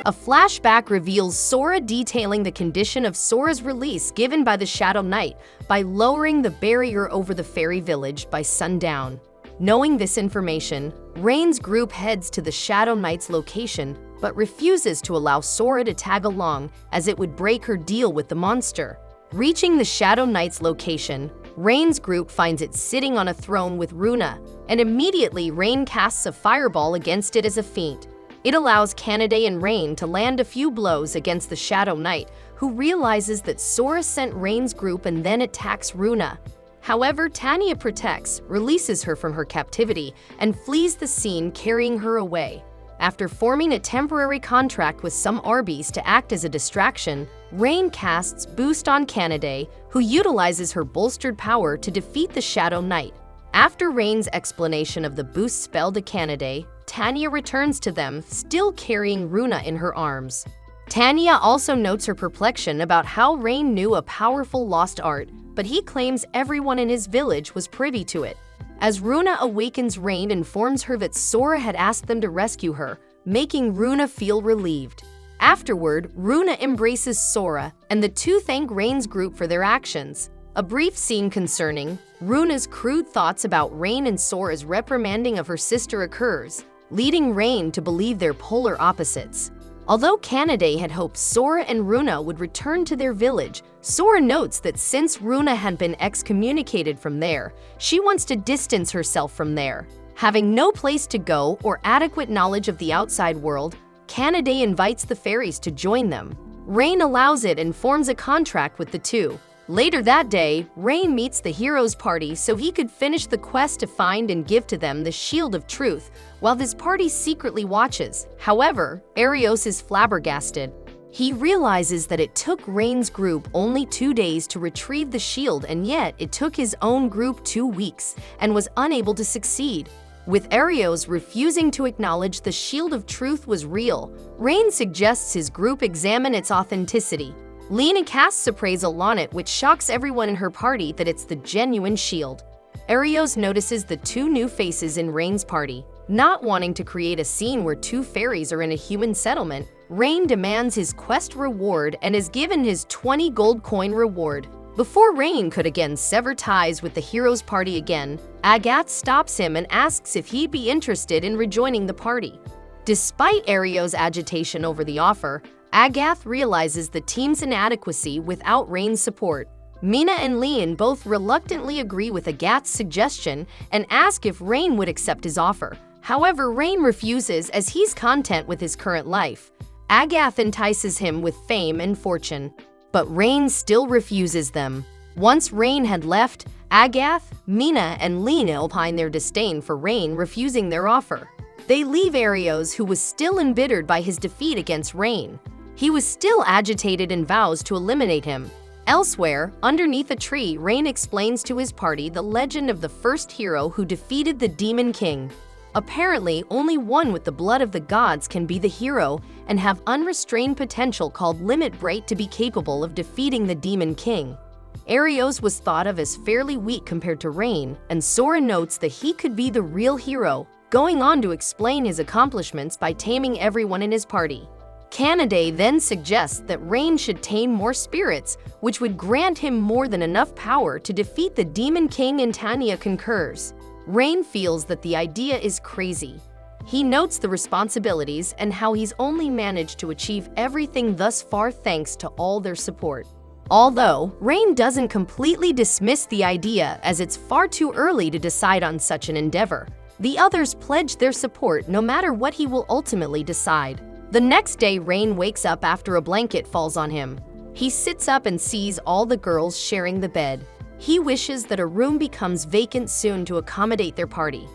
A flashback reveals Sora detailing the condition of Sora's release given by the Shadow Knight by lowering the barrier over the fairy village by sundown. Knowing this information, Rain's group heads to the Shadow Knight's location, but refuses to allow Sora to tag along as it would break her deal with the monster. Reaching the Shadow Knight's location, Rain's group finds it sitting on a throne with Runa, and immediately Rain casts a fireball against it as a feint. It allows Kanade and Rain to land a few blows against the Shadow Knight, who realizes that Sora sent Rain's group and then attacks Runa. However, Tanya protects, releases her from her captivity, and flees the scene, carrying her away. After forming a temporary contract with some Arby's to act as a distraction, Rain casts Boost on Kanade, who utilizes her bolstered power to defeat the Shadow Knight. After Rain's explanation of the boost spell to Kanade, Tanya returns to them, still carrying Runa in her arms. Tanya also notes her perplexion about how Rain knew a powerful lost art, but he claims everyone in his village was privy to it. As Runa awakens, Rain informs her that Sora had asked them to rescue her, making Runa feel relieved. Afterward, Runa embraces Sora, and the two thank Rain's group for their actions. A brief scene concerning Runa's crude thoughts about Rain and Sora's reprimanding of her sister occurs, leading Rain to believe they're polar opposites. Although Kanade had hoped Sora and Runa would return to their village, Sora notes that since Runa had been excommunicated from there, she wants to distance herself from there. Having no place to go or adequate knowledge of the outside world, Kanade invites the fairies to join them. Rain allows it and forms a contract with the two. Later that day, Rain meets the heroes' party so he could finish the quest to find and give to them the Shield of Truth, while this party secretly watches. However, Arios is flabbergasted. He realizes that it took Rain's group only 2 days to retrieve the shield, and yet it took his own group 2 weeks and was unable to succeed. With Arios refusing to acknowledge the Shield of Truth was real, Rain suggests his group examine its authenticity. Lena casts appraisal on it, which shocks everyone in her party that it's the genuine shield. Arios notices the 2 new faces in Rain's party. Not wanting to create a scene where 2 fairies are in a human settlement, Rain demands his quest reward and is given his 20 gold coin reward. Before Rain could again sever ties with the heroes' party again, Agath stops him and asks if he'd be interested in rejoining the party. Despite Arios' agitation over the offer, Agath realizes the team's inadequacy without Rain's support. Mina and Leon both reluctantly agree with Agath's suggestion and ask if Rain would accept his offer. However, Rain refuses as he's content with his current life. Agath entices him with fame and fortune, but Rain still refuses them. Once Rain had left, Agath, Mina, and Lena opine their disdain for Rain refusing their offer. They leave Arios, who was still embittered by his defeat against Rain. He was still agitated and vows to eliminate him. Elsewhere, underneath a tree, Rain explains to his party the legend of the first hero who defeated the Demon King. Apparently, only one with the blood of the gods can be the hero and have unrestrained potential called Limit Break to be capable of defeating the Demon King. Arios was thought of as fairly weak compared to Rain, and Sora notes that he could be the real hero, going on to explain his accomplishments by taming everyone in his party. Kanade then suggests that Rain should tame more spirits, which would grant him more than enough power to defeat the Demon King, and Tanya concurs. Rain feels that the idea is crazy. He notes the responsibilities and how he's only managed to achieve everything thus far thanks to all their support. Although, Rain doesn't completely dismiss the idea as it's far too early to decide on such an endeavor. The others pledge their support no matter what he will ultimately decide. The next day, Rain wakes up after a blanket falls on him. He sits up and sees all the girls sharing the bed. He wishes that a room becomes vacant soon to accommodate their party.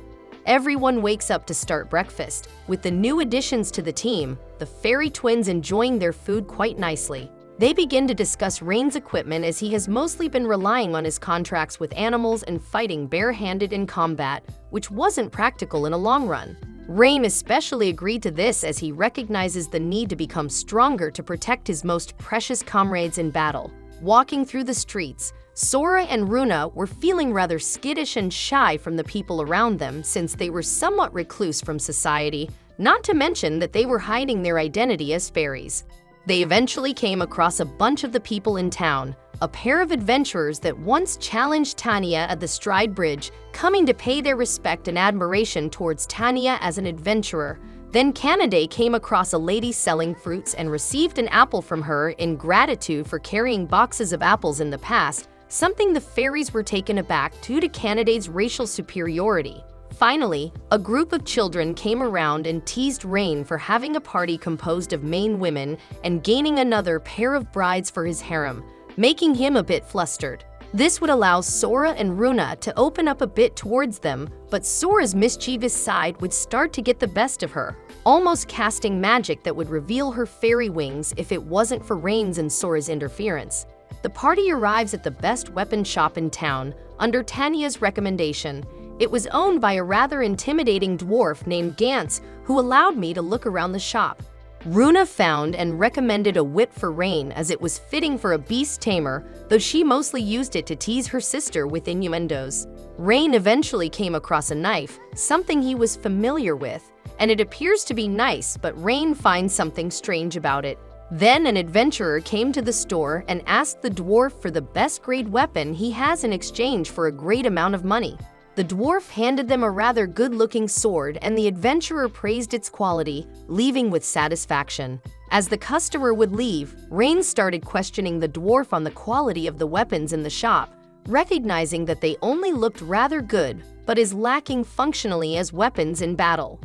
Everyone wakes up to start breakfast. With the new additions to the team, the fairy twins enjoying their food quite nicely. They begin to discuss Rain's equipment as he has mostly been relying on his contracts with animals and fighting bare-handed in combat, which wasn't practical in a long run. Rain especially agreed to this as he recognizes the need to become stronger to protect his most precious comrades in battle. Walking through the streets, Sora and Runa were feeling rather skittish and shy from the people around them since they were somewhat recluse from society, not to mention that they were hiding their identity as fairies. They eventually came across a bunch of the people in town, a pair of adventurers that once challenged Tanya at the Stride Bridge, coming to pay their respect and admiration towards Tanya as an adventurer. Then Kanade came across a lady selling fruits and received an apple from her in gratitude for carrying boxes of apples in the past, something the fairies were taken aback due to Kanade's racial superiority. Finally, a group of children came around and teased Rain for having a party composed of main women and gaining another pair of brides for his harem, making him a bit flustered. This would allow Sora and Runa to open up a bit towards them, but Sora's mischievous side would start to get the best of her, almost casting magic that would reveal her fairy wings if it wasn't for Rain's and Sora's interference. The party arrives at the best weapon shop in town, under Tanya's recommendation. It was owned by a rather intimidating dwarf named Gantz, who allowed me to look around the shop. Runa found and recommended a whip for Rain as it was fitting for a beast tamer, though she mostly used it to tease her sister with innuendos. Rain eventually came across a knife, something he was familiar with, and it appears to be nice, but Rain finds something strange about it. Then an adventurer came to the store and asked the dwarf for the best grade weapon he has in exchange for a great amount of money. The dwarf handed them a rather good-looking sword, and the adventurer praised its quality, leaving with satisfaction. As the customer would leave, Rain started questioning the dwarf on the quality of the weapons in the shop, recognizing that they only looked rather good, but is lacking functionally as weapons in battle.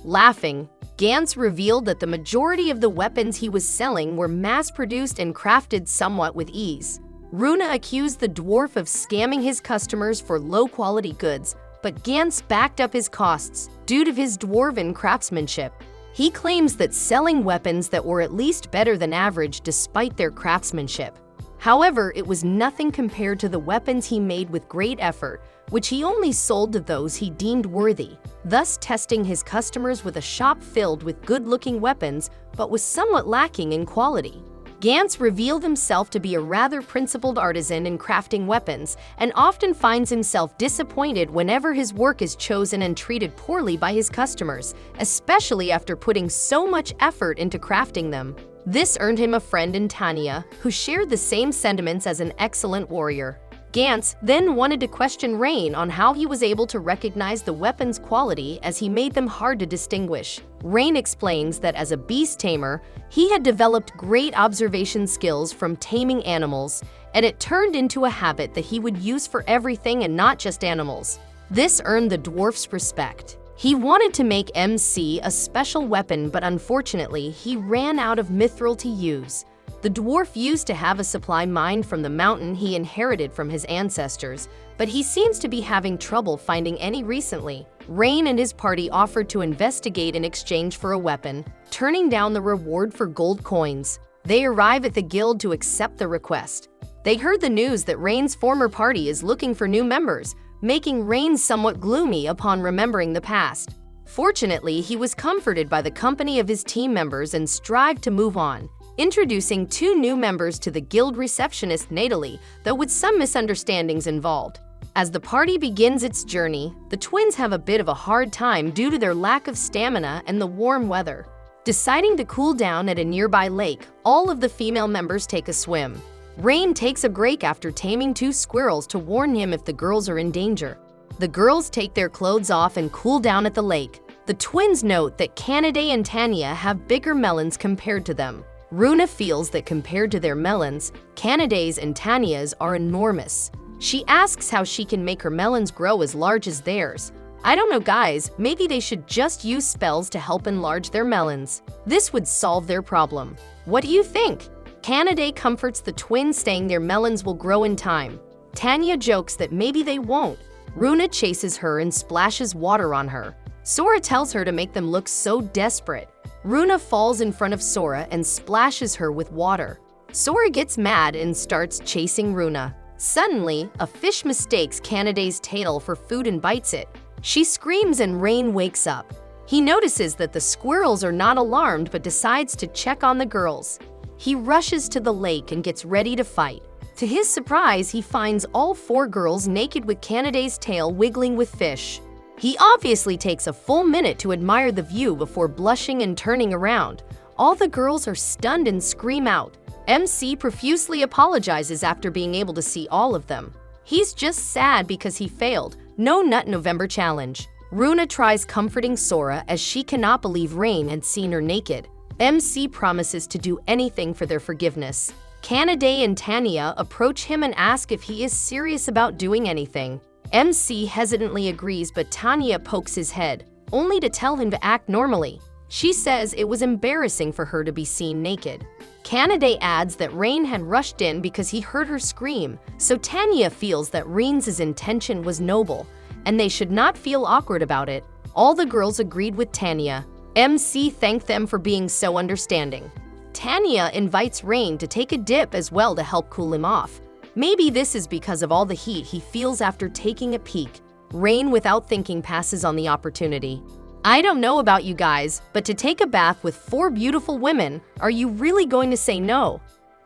Laughing, Gantz revealed that the majority of the weapons he was selling were mass-produced and crafted somewhat with ease. Runa accused the dwarf of scamming his customers for low-quality goods, but Gantz backed up his costs due to his dwarven craftsmanship. He claims that selling weapons that were at least better than average despite their craftsmanship. However, it was nothing compared to the weapons he made with great effort, which he only sold to those he deemed worthy, thus testing his customers with a shop filled with good-looking weapons but was somewhat lacking in quality. Gantz revealed himself to be a rather principled artisan in crafting weapons and often finds himself disappointed whenever his work is chosen and treated poorly by his customers, especially after putting so much effort into crafting them. This earned him a friend in Tanya, who shared the same sentiments as an excellent warrior. Gantz then wanted to question Rain on how he was able to recognize the weapon's quality as he made them hard to distinguish. Rain explains that as a beast tamer, he had developed great observation skills from taming animals, and it turned into a habit that he would use for everything and not just animals. This earned the dwarf's respect. He wanted to make MC a special weapon, but unfortunately, he ran out of mithril to use. The dwarf used to have a supply mined from the mountain he inherited from his ancestors, but he seems to be having trouble finding any recently. Rain and his party offered to investigate in exchange for a weapon, turning down the reward for gold coins. They arrive at the guild to accept the request. They heard the news that Rain's former party is looking for new members, making Rain somewhat gloomy upon remembering the past. Fortunately, he was comforted by the company of his team members and strived to move on, introducing 2 new members to the guild receptionist Nathalie, though with some misunderstandings involved. As the party begins its journey, the twins have a bit of a hard time due to their lack of stamina and the warm weather. Deciding to cool down at a nearby lake, all of the female members take a swim. Rain takes a break after taming 2 squirrels to warn him if the girls are in danger. The girls take their clothes off and cool down at the lake. The twins note that Canaday and Tanya have bigger melons compared to them. Runa feels that compared to their melons, Canaday's and Tanya's are enormous. She asks how she can make her melons grow as large as theirs. I don't know guys, maybe they should just use spells to help enlarge their melons. This would solve their problem. What do you think? Canaday comforts the twins saying their melons will grow in time. Tanya jokes that maybe they won't. Runa chases her and splashes water on her. Sora tells her to make them look so desperate. Runa falls in front of Sora and splashes her with water. Sora gets mad and starts chasing Runa. Suddenly, a fish mistakes Canaday's tail for food and bites it. She screams and Rain wakes up. He notices that the squirrels are not alarmed but decides to check on the girls. He rushes to the lake and gets ready to fight. To his surprise, he finds all 4 girls naked with Canaday's tail wiggling with fish. He obviously takes a full minute to admire the view before blushing and turning around. All the girls are stunned and scream out. MC profusely apologizes after being able to see all of them. He's just sad because he failed. No Nut November challenge. Runa tries comforting Sora as she cannot believe Rain had seen her naked. MC promises to do anything for their forgiveness. Canaday and Tanya approach him and ask if he is serious about doing anything. MC hesitantly agrees, but Tanya pokes his head, only to tell him to act normally. She says it was embarrassing for her to be seen naked. Kanade adds that Rain had rushed in because he heard her scream, so Tanya feels that Rain's intention was noble, and they should not feel awkward about it. All the girls agreed with Tanya. MC thanked them for being so understanding. Tanya invites Rain to take a dip as well to help cool him off. Maybe this is because of all the heat he feels after taking a peek. Rain, without thinking, passes on the opportunity. I don't know about you guys, but to take a bath with 4 beautiful women, are you really going to say no?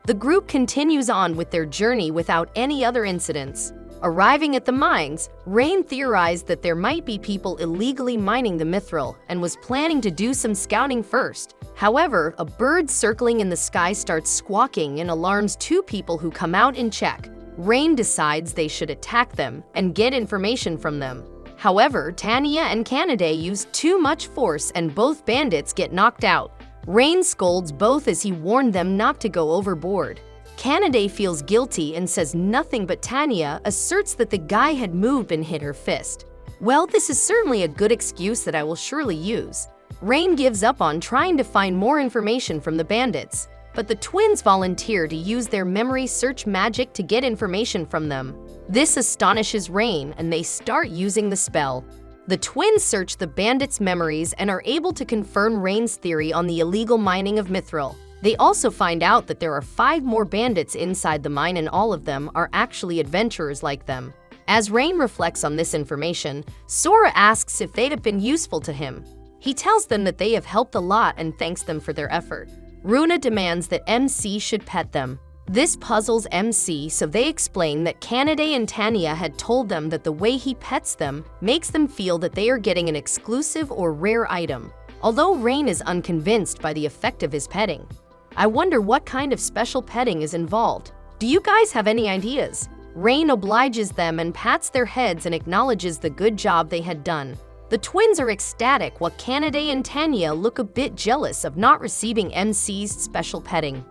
The group continues on with their journey without any other incidents. Arriving at the mines, Rain theorized that there might be people illegally mining the mithril and was planning to do some scouting first. However, a bird circling in the sky starts squawking and alarms 2 people who come out and check. Rain decides they should attack them and get information from them. However, Tanya and Kanade use too much force and both bandits get knocked out. Rain scolds both as he warned them not to go overboard. Kanade feels guilty and says nothing, but Tanya asserts that the guy had moved and hit her fist. Well, this is certainly a good excuse that I will surely use. Rain gives up on trying to find more information from the bandits, but the twins volunteer to use their memory search magic to get information from them. This astonishes Rain, and they start using the spell. The twins search the bandits' memories and are able to confirm Rain's theory on the illegal mining of mithril. They also find out that there are 5 more bandits inside the mine, and all of them are actually adventurers like them. As Rain reflects on this information, Sora asks if they'd have been useful to him. He tells them that they have helped a lot and thanks them for their effort. Runa demands that MC should pet them. This puzzles MC, so they explain that Kanade and Tanya had told them that the way he pets them makes them feel that they are getting an exclusive or rare item, although Rain is unconvinced by the effect of his petting. I wonder what kind of special petting is involved. Do you guys have any ideas? Rain obliges them and pats their heads and acknowledges the good job they had done. The twins are ecstatic, while Kanade and Tanya look a bit jealous of not receiving MC's special petting.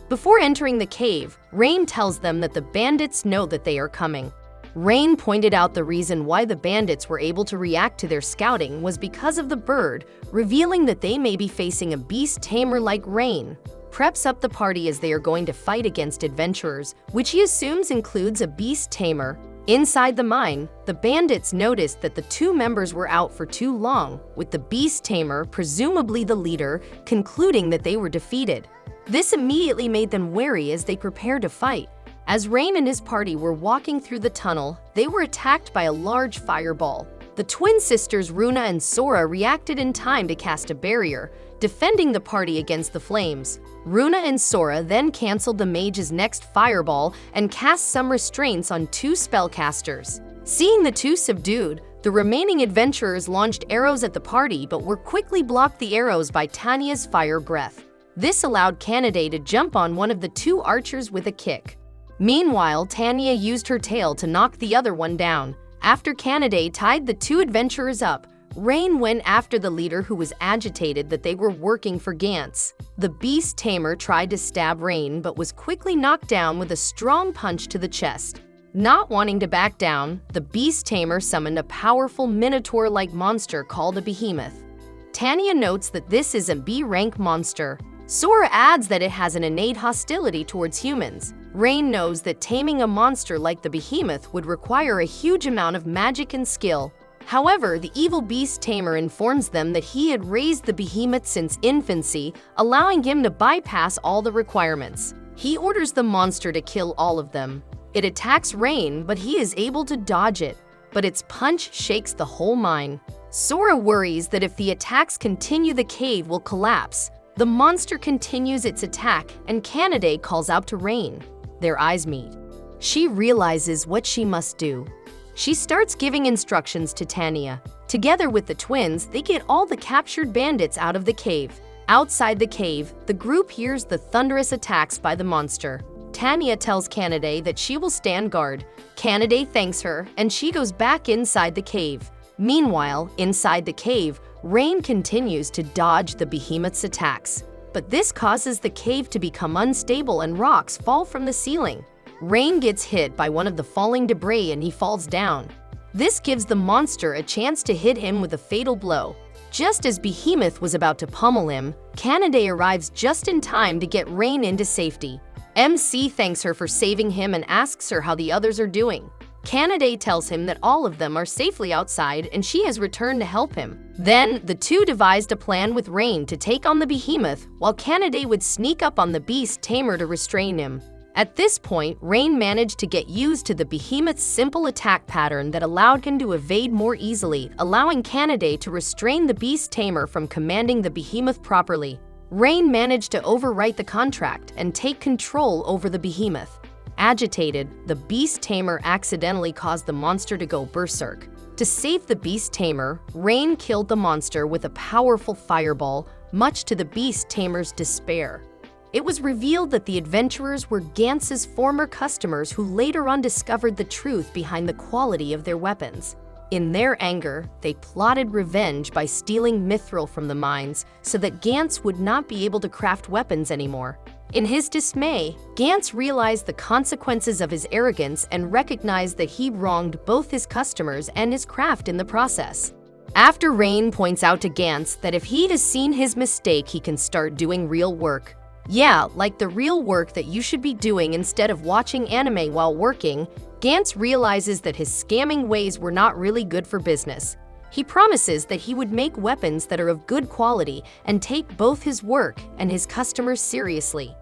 Before entering the cave, Rain tells them that the bandits know that they are coming. Rain pointed out the reason why the bandits were able to react to their scouting was because of the bird, revealing that they may be facing a beast tamer like Rain. Preps up the party as they are going to fight against adventurers, which he assumes includes a beast tamer. Inside the mine, the bandits noticed that the 2 members were out for too long, with the beast tamer, presumably the leader, concluding that they were defeated. This immediately made them wary as they prepared to fight. As Rain and his party were walking through the tunnel, they were attacked by a large fireball. The twin sisters Runa and Sora reacted in time to cast a barrier, defending the party against the flames. Runa and Sora then canceled the mage's next fireball and cast some restraints on 2 spellcasters. Seeing the 2 subdued, the remaining adventurers launched arrows at the party but were quickly blocked the arrows by Tanya's fire breath. This allowed Kanade to jump on one of the 2 archers with a kick. Meanwhile, Tanya used her tail to knock the other one down. After Kanade tied the 2 adventurers up, Rain went after the leader, who was agitated that they were working for Gantz. The beast tamer tried to stab Rain but was quickly knocked down with a strong punch to the chest. Not wanting to back down, the beast tamer summoned a powerful minotaur-like monster called a behemoth. Tanya notes that this is a B-rank monster. Sora adds that it has an innate hostility towards humans. Rain knows that taming a monster like the behemoth would require a huge amount of magic and skill. However, the evil beast tamer informs them that he had raised the behemoth since infancy, allowing him to bypass all the requirements. He orders the monster to kill all of them. It attacks Rain, but he is able to dodge it, but its punch shakes the whole mine. Sora worries that if the attacks continue, the cave will collapse. The monster continues its attack, and Kanade calls out to Rain. Their eyes meet. She realizes what she must do. She starts giving instructions to Tanya. Together with the twins, they get all the captured bandits out of the cave. Outside the cave, the group hears the thunderous attacks by the monster. Tanya tells Kanade that she will stand guard. Kanade thanks her, and she goes back inside the cave. Meanwhile, inside the cave, Rain continues to dodge the behemoth's attacks. But this causes the cave to become unstable and rocks fall from the ceiling. Rain gets hit by one of the falling debris and he falls down. This gives the monster a chance to hit him with a fatal blow. Just as Behemoth was about to pummel him, Kanade arrives just in time to get Rain into safety. MC thanks her for saving him and asks her how the others are doing. Kanade tells him that all of them are safely outside and she has returned to help him. Then, the two devised a plan with Rain to take on the Behemoth, while Kanade would sneak up on the beast tamer to restrain him. At this point, Rain managed to get used to the Behemoth's simple attack pattern that allowed him to evade more easily, allowing Kanade to restrain the beast tamer from commanding the Behemoth properly. Rain managed to overwrite the contract and take control over the Behemoth. Agitated, the beast tamer accidentally caused the monster to go berserk. To save the beast tamer, Rain killed the monster with a powerful fireball, much to the beast tamer's despair. It was revealed that the adventurers were Gantz's former customers who later on discovered the truth behind the quality of their weapons. In their anger, they plotted revenge by stealing mithril from the mines so that Gantz would not be able to craft weapons anymore. In his dismay, Gantz realized the consequences of his arrogance and recognized that he wronged both his customers and his craft in the process. After Rain points out to Gantz that if he has seen his mistake, he can start doing real work. Yeah, like the real work that you should be doing instead of watching anime while working, Gantz realizes that his scamming ways were not really good for business. He promises that he would make weapons that are of good quality and take both his work and his customers seriously.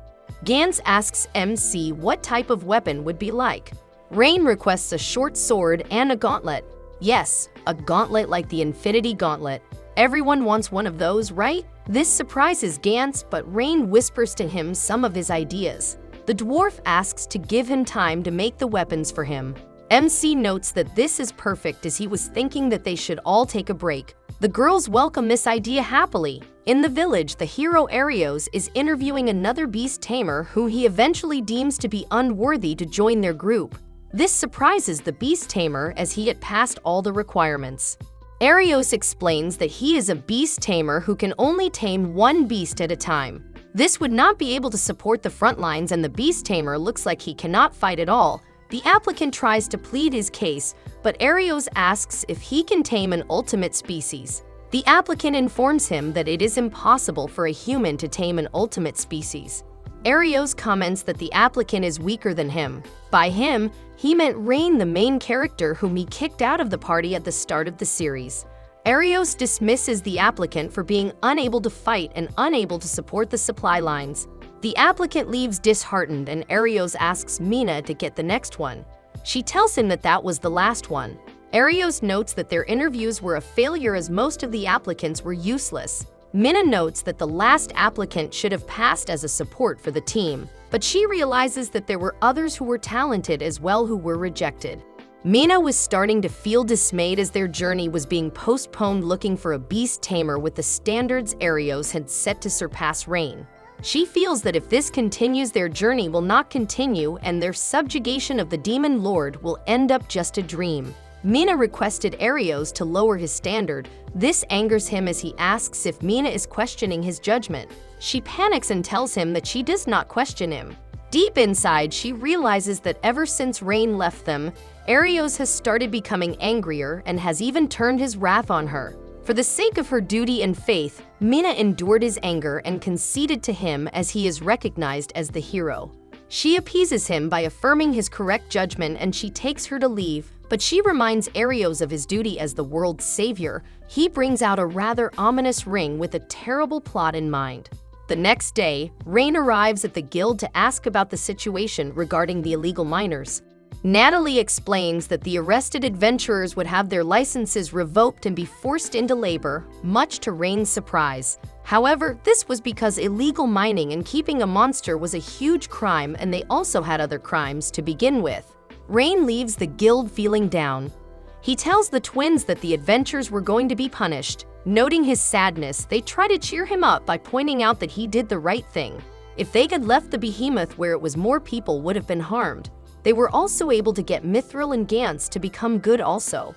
Gantz asks MC what type of weapon would be like. Rain requests a short sword and a gauntlet. Yes, a gauntlet like the Infinity Gauntlet. Everyone wants one of those, right? This surprises Gantz, but Rain whispers to him some of his ideas. The dwarf asks to give him time to make the weapons for him. MC notes that this is perfect as he was thinking that they should all take a break. The girls welcome this idea happily. In the village, the hero Arios is interviewing another beast tamer who he eventually deems to be unworthy to join their group. This surprises the beast tamer as he had passed all the requirements. Arios explains that he is a beast tamer who can only tame one beast at a time. This would not be able to support the front lines and the beast tamer looks like he cannot fight at all. The applicant tries to plead his case, but Arios asks if he can tame an ultimate species. The applicant informs him that it is impossible for a human to tame an ultimate species. Arios comments that the applicant is weaker than him. By him, he meant Rain, the main character whom he kicked out of the party at the start of the series. Arios dismisses the applicant for being unable to fight and unable to support the supply lines. The applicant leaves disheartened and Arios asks Mina to get the next one. She tells him that that was the last one. Arios notes that their interviews were a failure as most of the applicants were useless. Mina notes that the last applicant should have passed as a support for the team, but she realizes that there were others who were talented as well who were rejected. Mina was starting to feel dismayed as their journey was being postponed looking for a beast tamer with the standards Arios had set to surpass Rain. She feels that if this continues, their journey will not continue and their subjugation of the Demon Lord will end up just a dream. Mina requested Arios to lower his standard. This angers him as he asks if Mina is questioning his judgment. She panics and tells him that she does not question him. Deep inside, she realizes that ever since Rain left them, Arios has started becoming angrier and has even turned his wrath on her. For the sake of her duty and faith, Mina endured his anger and conceded to him as he is recognized as the hero. She appeases him by affirming his correct judgment and she takes her to leave, but she reminds Arios of his duty as the world's savior. He brings out a rather ominous ring with a terrible plot in mind. The next day, Rain arrives at the guild to ask about the situation regarding the illegal miners. Natalie explains that the arrested adventurers would have their licenses revoked and be forced into labor, much to Rain's surprise. However, this was because illegal mining and keeping a monster was a huge crime and they also had other crimes to begin with. Rain leaves the guild feeling down. He tells the twins that the adventurers were going to be punished. Noting his sadness, they try to cheer him up by pointing out that he did the right thing. If they had left the behemoth where it was, more people would have been harmed. They were also able to get Mithril and Gantz to become good also.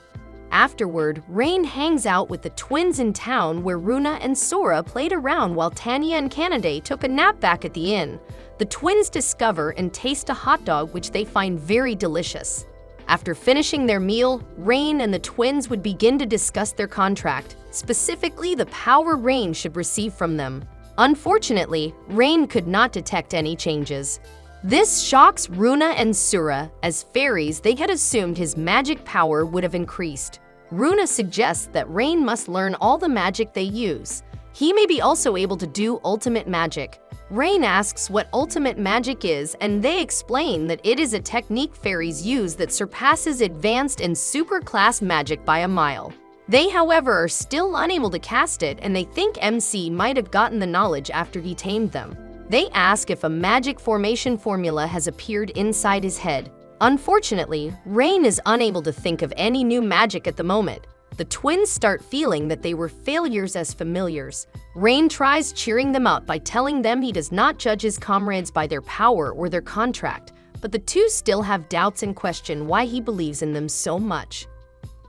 Afterward, Rain hangs out with the twins in town where Runa and Sora played around while Tanya and Kanade took a nap back at the inn. The twins discover and taste a hot dog which they find very delicious. After finishing their meal, Rain and the twins would begin to discuss their contract, specifically the power Rain should receive from them. Unfortunately, Rain could not detect any changes. This shocks Runa and Sura. As fairies, they had assumed his magic power would have increased. Runa suggests that Rain must learn all the magic they use. He may be also able to do ultimate magic. Rain asks what ultimate magic is, and they explain that it is a technique fairies use that surpasses advanced and super-class magic by a mile. They, however, are still unable to cast it, and they think MC might have gotten the knowledge after he tamed them. They ask if a magic formation formula has appeared inside his head. Unfortunately, Rain is unable to think of any new magic at the moment. The twins start feeling that they were failures as familiars. Rain tries cheering them up by telling them he does not judge his comrades by their power or their contract, but the two still have doubts and question why he believes in them so much.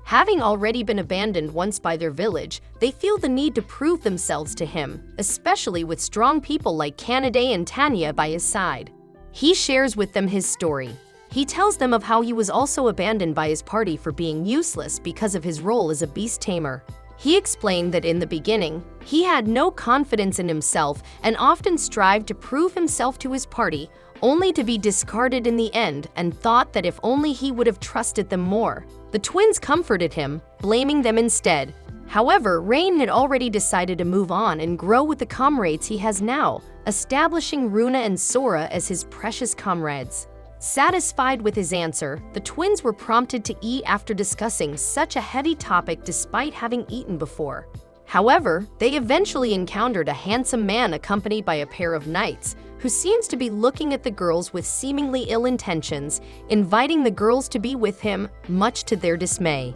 Having already been abandoned once by their village, they feel the need to prove themselves to him, especially with strong people like Kanade and Tanya by his side. He shares with them his story. He tells them of how he was also abandoned by his party for being useless because of his role as a beast tamer. He explained that in the beginning, he had no confidence in himself and often strived to prove himself to his party, only to be discarded in the end, and thought that if only he would have trusted them more. The twins comforted him, blaming them instead. However, Rain had already decided to move on and grow with the comrades he has now, establishing Runa and Sora as his precious comrades. Satisfied with his answer, the twins were prompted to eat after discussing such a heady topic despite having eaten before. However, they eventually encountered a handsome man accompanied by a pair of knights, who seems to be looking at the girls with seemingly ill intentions, inviting the girls to be with him, much to their dismay.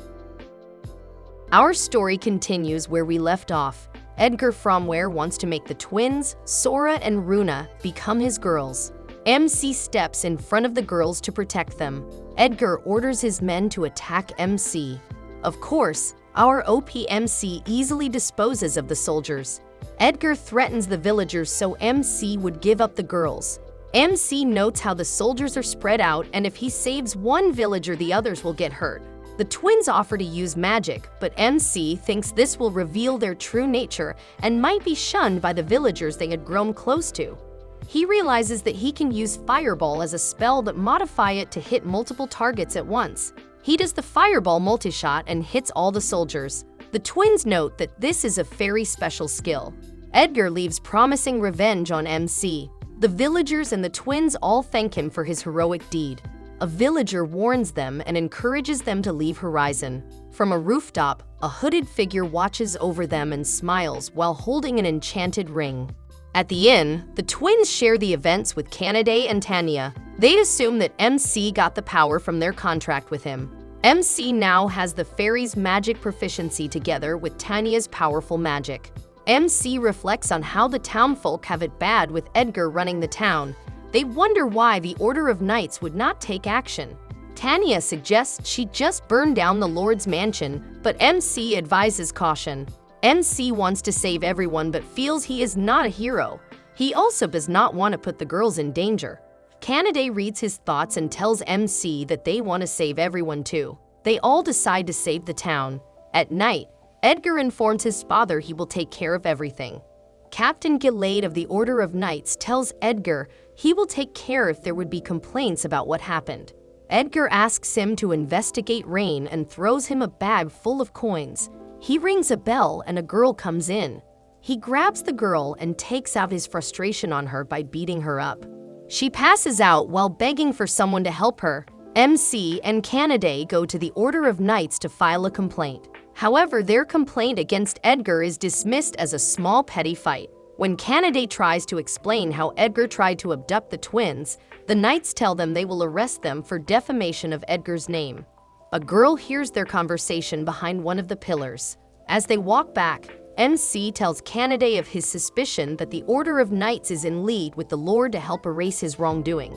Our story continues where we left off. Edgar Fromware wants to make the twins, Sora and Runa, become his girls. MC steps in front of the girls to protect them. Edgar orders his men to attack MC. Of course, our OP-MC easily disposes of the soldiers. Edgar threatens the villagers so MC would give up the girls. MC notes how the soldiers are spread out, and if he saves one villager, the others will get hurt. The twins offer to use magic, but MC thinks this will reveal their true nature and might be shunned by the villagers they had grown close to. He realizes that he can use Fireball as a spell that modify it to hit multiple targets at once. He does the Fireball multi-shot and hits all the soldiers. The twins note that this is a very special skill. Edgar leaves promising revenge on MC. The villagers and the twins all thank him for his heroic deed. A villager warns them and encourages them to leave Horizon. From a rooftop, a hooded figure watches over them and smiles while holding an enchanted ring. At the inn, the twins share the events with Kanade and Tanya. They assume that MC got the power from their contract with him. MC now has the fairies' magic proficiency together with Tanya's powerful magic. MC reflects on how the townfolk have it bad with Edgar running the town. They wonder why the Order of Knights would not take action. Tanya suggests she just burned down the Lord's mansion, but MC advises caution. MC wants to save everyone but feels he is not a hero. He also does not want to put the girls in danger. Kanade reads his thoughts and tells MC that they want to save everyone too. They all decide to save the town. At night, Edgar informs his father he will take care of everything. Captain Gilade of the Order of Knights tells Edgar he will take care if there would be complaints about what happened. Edgar asks him to investigate Rain and throws him a bag full of coins. He rings a bell and a girl comes in. He grabs the girl and takes out his frustration on her by beating her up. She passes out while begging for someone to help her. MC and Kanade go to the Order of Knights to file a complaint. However, their complaint against Edgar is dismissed as a small petty fight. When Kanade tries to explain how Edgar tried to abduct the twins, the Knights tell them they will arrest them for defamation of Edgar's name. A girl hears their conversation behind one of the pillars. As they walk back, MC tells Kanade of his suspicion that the Order of Knights is in league with the Lord to help erase his wrongdoing.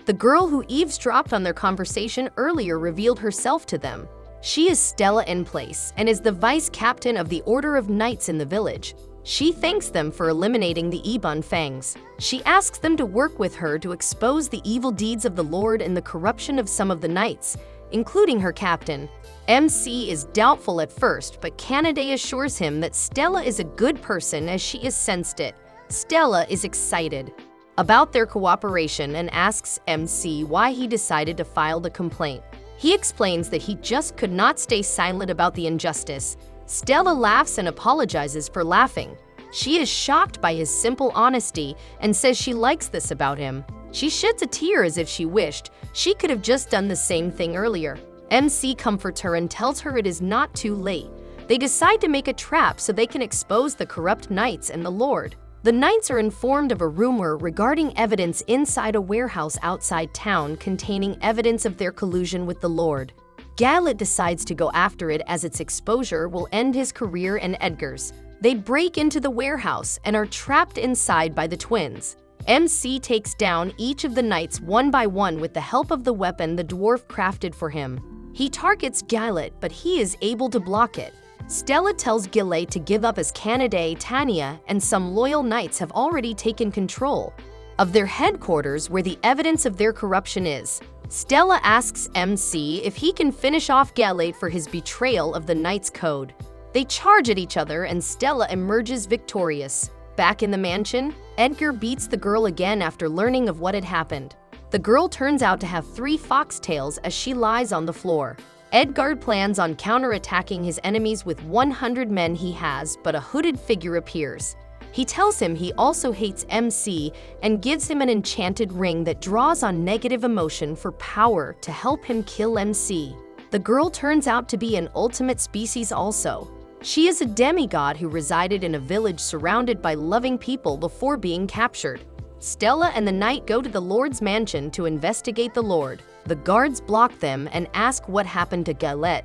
The girl who eavesdropped on their conversation earlier revealed herself to them. She is Stella Inplace and is the vice captain of the Order of Knights in the village. She thanks them for eliminating the Ebon Fangs. She asks them to work with her to expose the evil deeds of the Lord and the corruption of some of the knights. including her captain. MC is doubtful at first, but Kanade assures him that Stella is a good person as she has sensed it. Stella is excited about their cooperation and asks MC why he decided to file the complaint. He explains that he just could not stay silent about the injustice. Stella laughs and apologizes for laughing. She is shocked by his simple honesty and says she likes this about him. She sheds a tear as if she wished she could have just done the same thing earlier. MC comforts her and tells her it is not too late. They decide to make a trap so they can expose the corrupt knights and the Lord. The knights are informed of a rumor regarding evidence inside a warehouse outside town containing evidence of their collusion with the Lord. Gallet decides to go after it as its exposure will end his career and Edgar's. They break into the warehouse and are trapped inside by the twins. MC takes down each of the knights one by one with the help of the weapon the dwarf crafted for him. He targets Gallet, but he is able to block it. Stella tells Gillet to give up as Kanade, Tanya, and some loyal knights have already taken control of their headquarters where the evidence of their corruption is. Stella asks MC if he can finish off Gallet for his betrayal of the Knight's Code. They charge at each other and Stella emerges victorious. Back in the mansion, Edgar beats the girl again after learning of what had happened. The girl turns out to have 3 foxtails as she lies on the floor. Edgar plans on counterattacking his enemies with 100 men he has, but a hooded figure appears. He tells him he also hates MC and gives him an enchanted ring that draws on negative emotion for power to help him kill MC. The girl turns out to be an ultimate species also. She is a demigod who resided in a village surrounded by loving people before being captured. Stella and the knight go to the Lord's mansion to investigate the Lord. The guards block them and ask what happened to Gallet.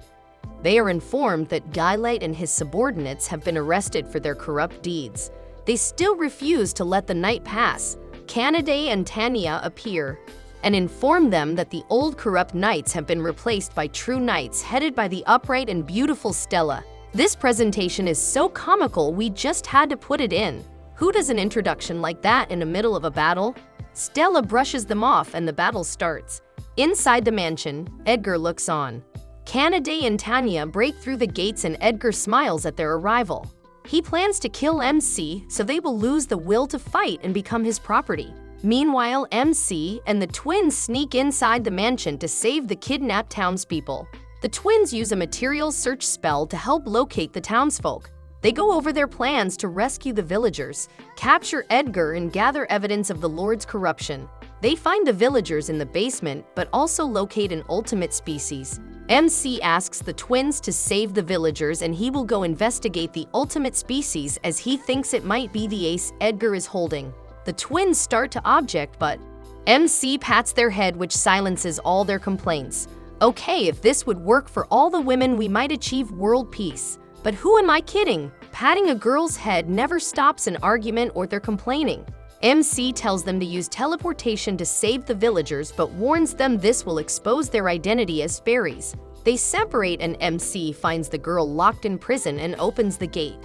They are informed that Gallet and his subordinates have been arrested for their corrupt deeds. They still refuse to let the night pass. Kanade and Tanya appear and inform them that the old corrupt knights have been replaced by true knights headed by the upright and beautiful Stella. This presentation is so comical we just had to put it in. Who does an introduction like that in the middle of a battle? Stella brushes them off and the battle starts. Inside the mansion, Edgar looks on. Kanade and Tanya break through the gates and Edgar smiles at their arrival. He plans to kill MC so they will lose the will to fight and become his property. Meanwhile, MC and the twins sneak inside the mansion to save the kidnapped townspeople. The twins use a material search spell to help locate the townsfolk. They go over their plans to rescue the villagers, capture Edgar, and gather evidence of the Lord's corruption. They find the villagers in the basement, but also locate an ultimate species. MC asks the twins to save the villagers and he will go investigate the ultimate species as he thinks it might be the ace Edgar is holding. The twins start to object, but MC pats their head, which silences all their complaints. Okay, if this would work for all the women, we might achieve world peace. But who am I kidding? Patting a girl's head never stops an argument or their complaining. MC tells them to use teleportation to save the villagers, but warns them this will expose their identity as fairies. They separate and MC finds the girl locked in prison and opens the gate.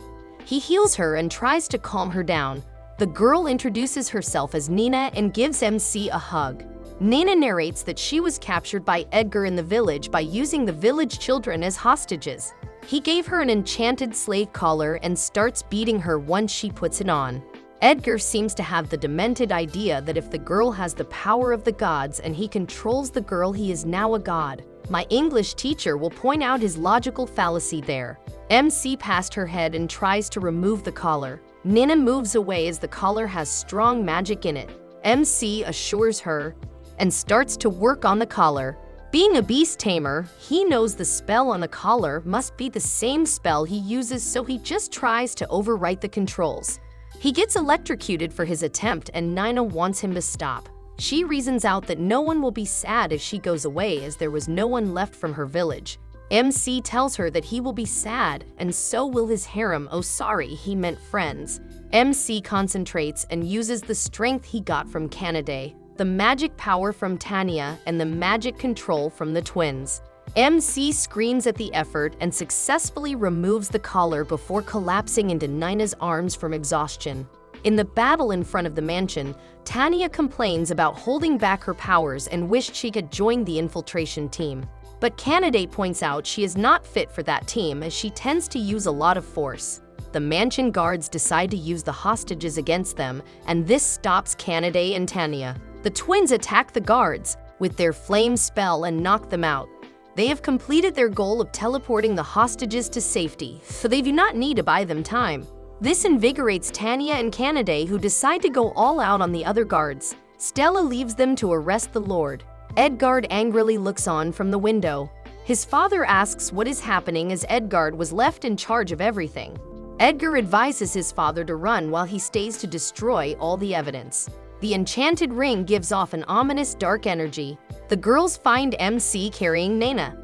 He heals her and tries to calm her down. The girl introduces herself as Nina and gives MC a hug. Nina narrates that she was captured by Edgar in the village by using the village children as hostages. He gave her an enchanted slave collar and starts beating her once she puts it on. Edgar seems to have the demented idea that if the girl has the power of the gods and he controls the girl, he is now a god. My English teacher will point out his logical fallacy there. MC past her head and tries to remove the collar. Nina moves away as the collar has strong magic in it. MC assures her and starts to work on the collar. Being a beast tamer, he knows the spell on the collar must be the same spell he uses, so he just tries to overwrite the controls. He gets electrocuted for his attempt and Nina wants him to stop. She reasons out that no one will be sad if she goes away as there was no one left from her village. MC tells her that he will be sad and so will his harem. Oh sorry, he meant friends. MC concentrates and uses the strength he got from Kanade, the magic power from Tanya, and the magic control from the twins. MC screams at the effort and successfully removes the collar before collapsing into Nina's arms from exhaustion. In the battle in front of the mansion, Tanya complains about holding back her powers and wished she had joined the infiltration team. But Kanade points out she is not fit for that team as she tends to use a lot of force. The mansion guards decide to use the hostages against them, and this stops Kanade and Tanya. The twins attack the guards with their flame spell and knock them out. They have completed their goal of teleporting the hostages to safety, so they do not need to buy them time. This invigorates Tanya and Kanade, who decide to go all out on the other guards. Stella leaves them to arrest the Lord. Edgard angrily looks on from the window. His father asks what is happening as Edgard was left in charge of everything. Edgar advises his father to run while he stays to destroy all the evidence. The enchanted ring gives off an ominous dark energy. The girls find MC carrying Nana.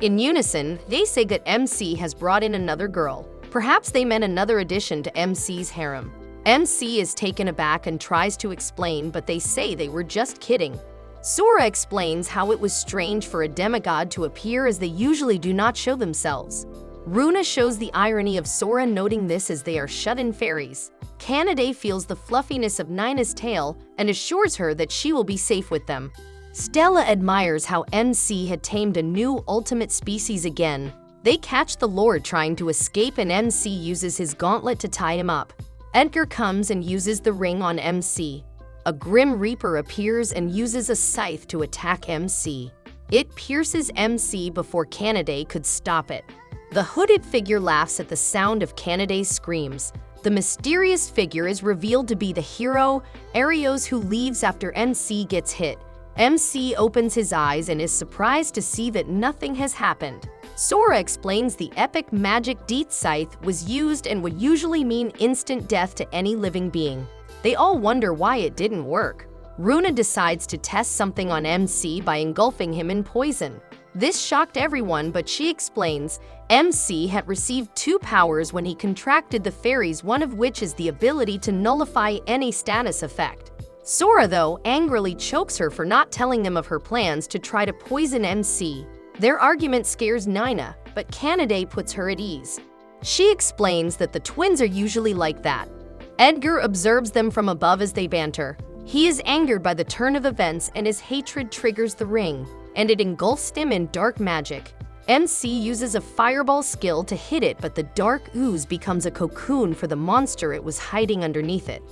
In unison, they say that MC has brought in another girl. Perhaps they meant another addition to MC's harem. MC is taken aback and tries to explain, but they say they were just kidding. Sora explains how it was strange for a demigod to appear as they usually do not show themselves. Runa shows the irony of Sora noting this as they are shut-in fairies. Kanade feels the fluffiness of Nina's tail and assures her that she will be safe with them. Stella admires how MC had tamed a new ultimate species again. They catch the Lord trying to escape and MC uses his gauntlet to tie him up. Edgar comes and uses the ring on MC. A Grim Reaper appears and uses a scythe to attack MC. It pierces MC before Kanade could stop it. The hooded figure laughs at the sound of Kanade's screams. The mysterious figure is revealed to be the hero, Arios, who leaves after MC gets hit. MC opens his eyes and is surprised to see that nothing has happened. Sora explains the epic magic Deet Scythe was used and would usually mean instant death to any living being. They all wonder why it didn't work. Runa decides to test something on MC by engulfing him in poison. This shocked everyone, but she explains MC had received 2 powers when he contracted the fairies, one of which is the ability to nullify any status effect. Sora, though, angrily chokes her for not telling them of her plans to try to poison MC. Their argument scares Nina, but Kanade puts her at ease. She explains that the twins are usually like that. Edgar observes them from above as they banter. He is angered by the turn of events and his hatred triggers the ring, and it engulfs him in dark magic. MC uses a fireball skill to hit it, but the dark ooze becomes a cocoon for the monster it was hiding underneath it.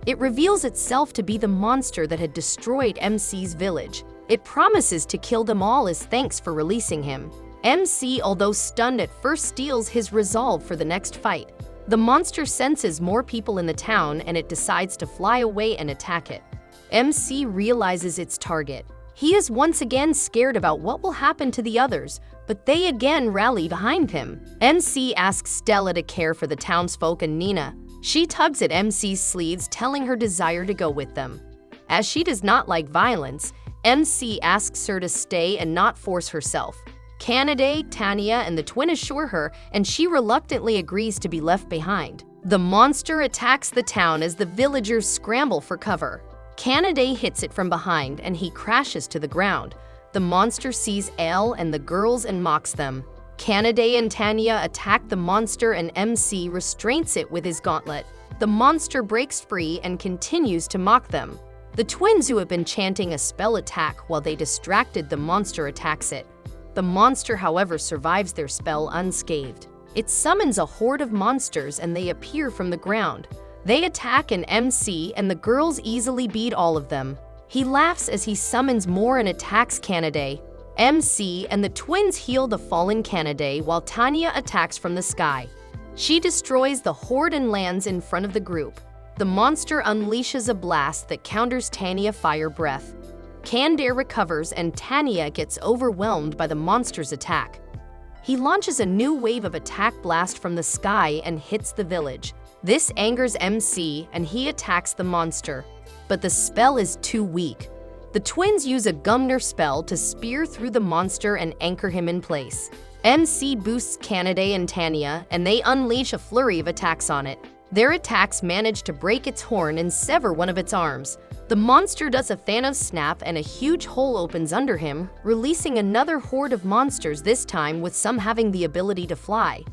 It reveals itself to be the monster that had destroyed MC's village. It promises to kill them all as thanks for releasing him. MC, although stunned at first, steals his resolve for the next fight. The monster senses more people in the town and it decides to fly away and attack it. MC realizes its target. He is once again scared about what will happen to the others, but they again rally behind him. MC asks Stella to care for the townsfolk and Nina. She tugs at MC's sleeves, telling her desire to go with them. As she does not like violence, MC asks her to stay and not force herself. Kanade, Tanya, and the twin assure her, and she reluctantly agrees to be left behind. The monster attacks the town as the villagers scramble for cover. Kanade hits it from behind and he crashes to the ground. The monster sees Elle and the girls and mocks them. Kanade and Tanya attack the monster and MC restrains it with his gauntlet. The monster breaks free and continues to mock them. The twins, who have been chanting a spell, attack while they distracted the monster attacks it. The monster, however, survives their spell unscathed. It summons a horde of monsters and they appear from the ground. They attack an MC and the girls easily beat all of them. He laughs as he summons more and attacks Kanade. MC and the twins heal the fallen Kanade while Tanya attacks from the sky. She destroys the horde and lands in front of the group. The monster unleashes a blast that counters Tanya fire breath. Kanade recovers and Tanya gets overwhelmed by the monster's attack. He launches a new wave of attack blast from the sky and hits the village. This angers MC and he attacks the monster, but the spell is too weak. The twins use a Gumner spell to spear through the monster and anchor him in place. MC boosts Kanade and Tanya and they unleash a flurry of attacks on it. Their attacks manage to break its horn and sever one of its arms. The monster does a Thanos snap and a huge hole opens under him, releasing another horde of monsters, this time with some having the ability to fly.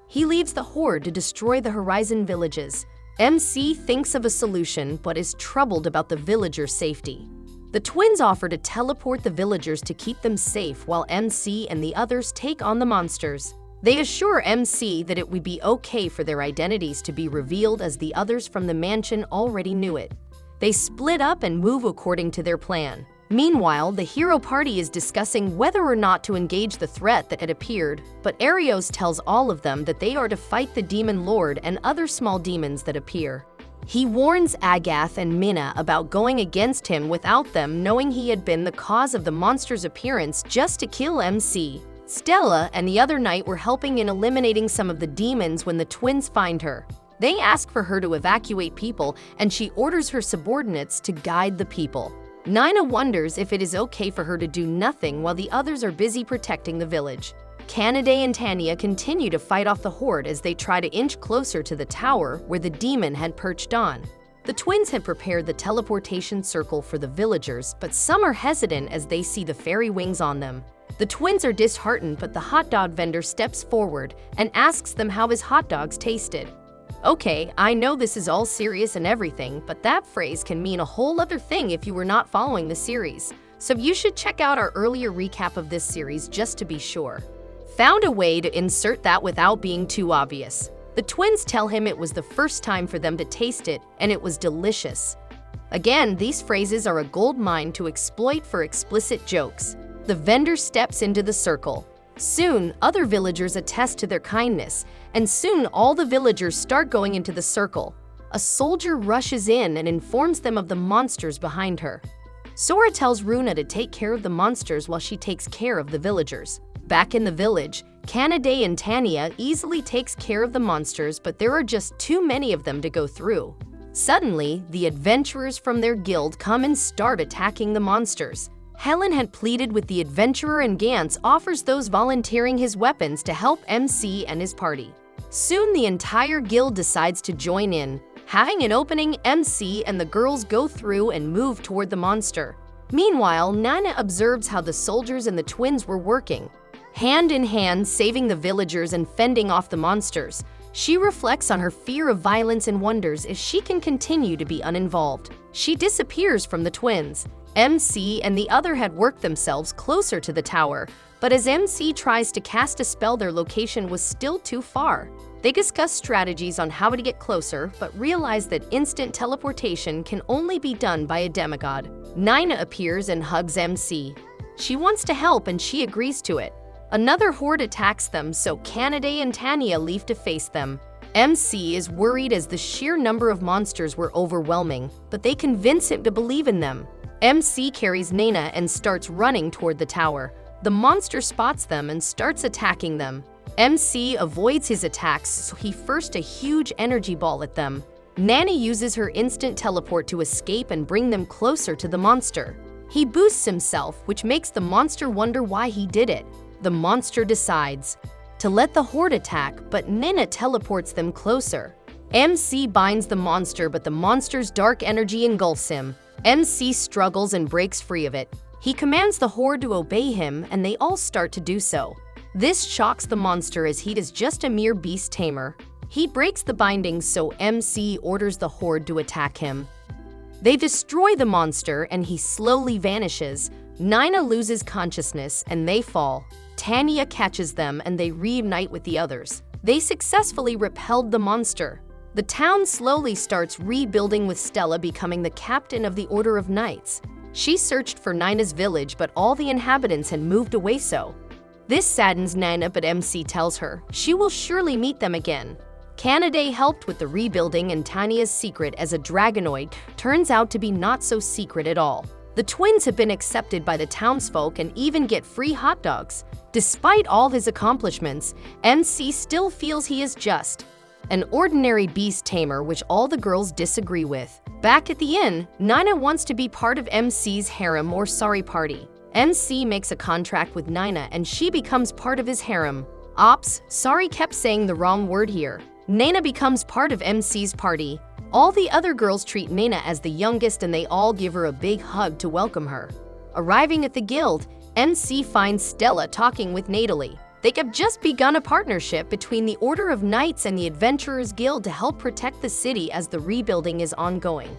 He leaves the horde to destroy the Horizon villages. MC thinks of a solution but is troubled about the villagers' safety. The twins offer to teleport the villagers to keep them safe while MC and the others take on the monsters. They assure MC that it would be okay for their identities to be revealed as the others from the mansion already knew it. They split up and move according to their plan. Meanwhile, the hero party is discussing whether or not to engage the threat that had appeared, but Arios tells all of them that they are to fight the demon lord and other small demons that appear. He warns Agath and Minna about going against him without them knowing he had been the cause of the monster's appearance just to kill MC. Stella and the other knight were helping in eliminating some of the demons when the twins find her. They ask for her to evacuate people, and she orders her subordinates to guide the people. Nina wonders if it is okay for her to do nothing while the others are busy protecting the village. Canaday and Tanya continue to fight off the horde as they try to inch closer to the tower where the demon had perched on. The twins had prepared the teleportation circle for the villagers, but some are hesitant as they see the fairy wings on them. The twins are disheartened, but the hot dog vendor steps forward and asks them how his hot dogs tasted. Okay, I know this is all serious and everything, but that phrase can mean a whole other thing if you were not following the series. So you should check out our earlier recap of this series just to be sure. Found a way to insert that without being too obvious. The twins tell him it was the first time for them to taste it, and it was delicious. Again, these phrases are a gold mine to exploit for explicit jokes. The vendor steps into the circle. Soon, other villagers attest to their kindness, and soon all the villagers start going into the circle. A soldier rushes in and informs them of the monsters behind her. Sora tells Runa to take care of the monsters while she takes care of the villagers. Back in the village, Canaday and Tanya easily takes care of the monsters, but there are just too many of them to go through. Suddenly, the adventurers from their guild come and start attacking the monsters. Helen had pleaded with the adventurer, and Gantz offers those volunteering his weapons to help MC and his party. Soon the entire guild decides to join in. Having an opening, MC and the girls go through and move toward the monster. Meanwhile, Nana observes how the soldiers and the twins were working, hand in hand saving the villagers and fending off the monsters. She reflects on her fear of violence and wonders if she can continue to be uninvolved. She disappears from the twins. MC and the other had worked themselves closer to the tower, but as MC tries to cast a spell, their location was still too far. They discuss strategies on how to get closer, but realize that instant teleportation can only be done by a demigod. Nina appears and hugs MC. She wants to help and she agrees to it. Another horde attacks them, so Canaday and Tanya leave to face them. MC is worried as the sheer number of monsters were overwhelming, but they convince him to believe in them. MC carries Nana and starts running toward the tower. The monster spots them and starts attacking them. MC avoids his attacks, so he firsts a huge energy ball at them. Nanny uses her instant teleport to escape and bring them closer to the monster. He boosts himself, which makes the monster wonder why he did it. The monster decides to let the horde attack, but Nina teleports them closer. MC binds the monster, but the monster's dark energy engulfs him. MC struggles and breaks free of it. He commands the horde to obey him, and they all start to do so. This shocks the monster as he is just a mere beast tamer. He breaks the bindings, so MC orders the horde to attack him. They destroy the monster, and he slowly vanishes. Nina loses consciousness, and they fall. Tanya catches them, and they reunite with the others. They successfully repelled the monster. The town slowly starts rebuilding, with Stella becoming the captain of the Order of Knights. She searched for Nina's village, but all the inhabitants had moved away so. This saddens Nina, but MC tells her she will surely meet them again. Canaday helped with the rebuilding, and Tanya's secret as a dragonoid turns out to be not so secret at all. The twins have been accepted by the townsfolk and even get free hot dogs. Despite all his accomplishments, MC still feels he is just an ordinary beast tamer, which all the girls disagree with. Back at the inn, Nina wants to be part of MC's harem or sari party. MC makes a contract with Nina and she becomes part of his harem. Ops, sorry, kept saying the wrong word here. Nina becomes part of MC's party. All the other girls treat Nina as the youngest and they all give her a big hug to welcome her. Arriving at the guild, MC finds Stella talking with Natalie. They have just begun a partnership between the Order of Knights and the Adventurers Guild to help protect the city as the rebuilding is ongoing.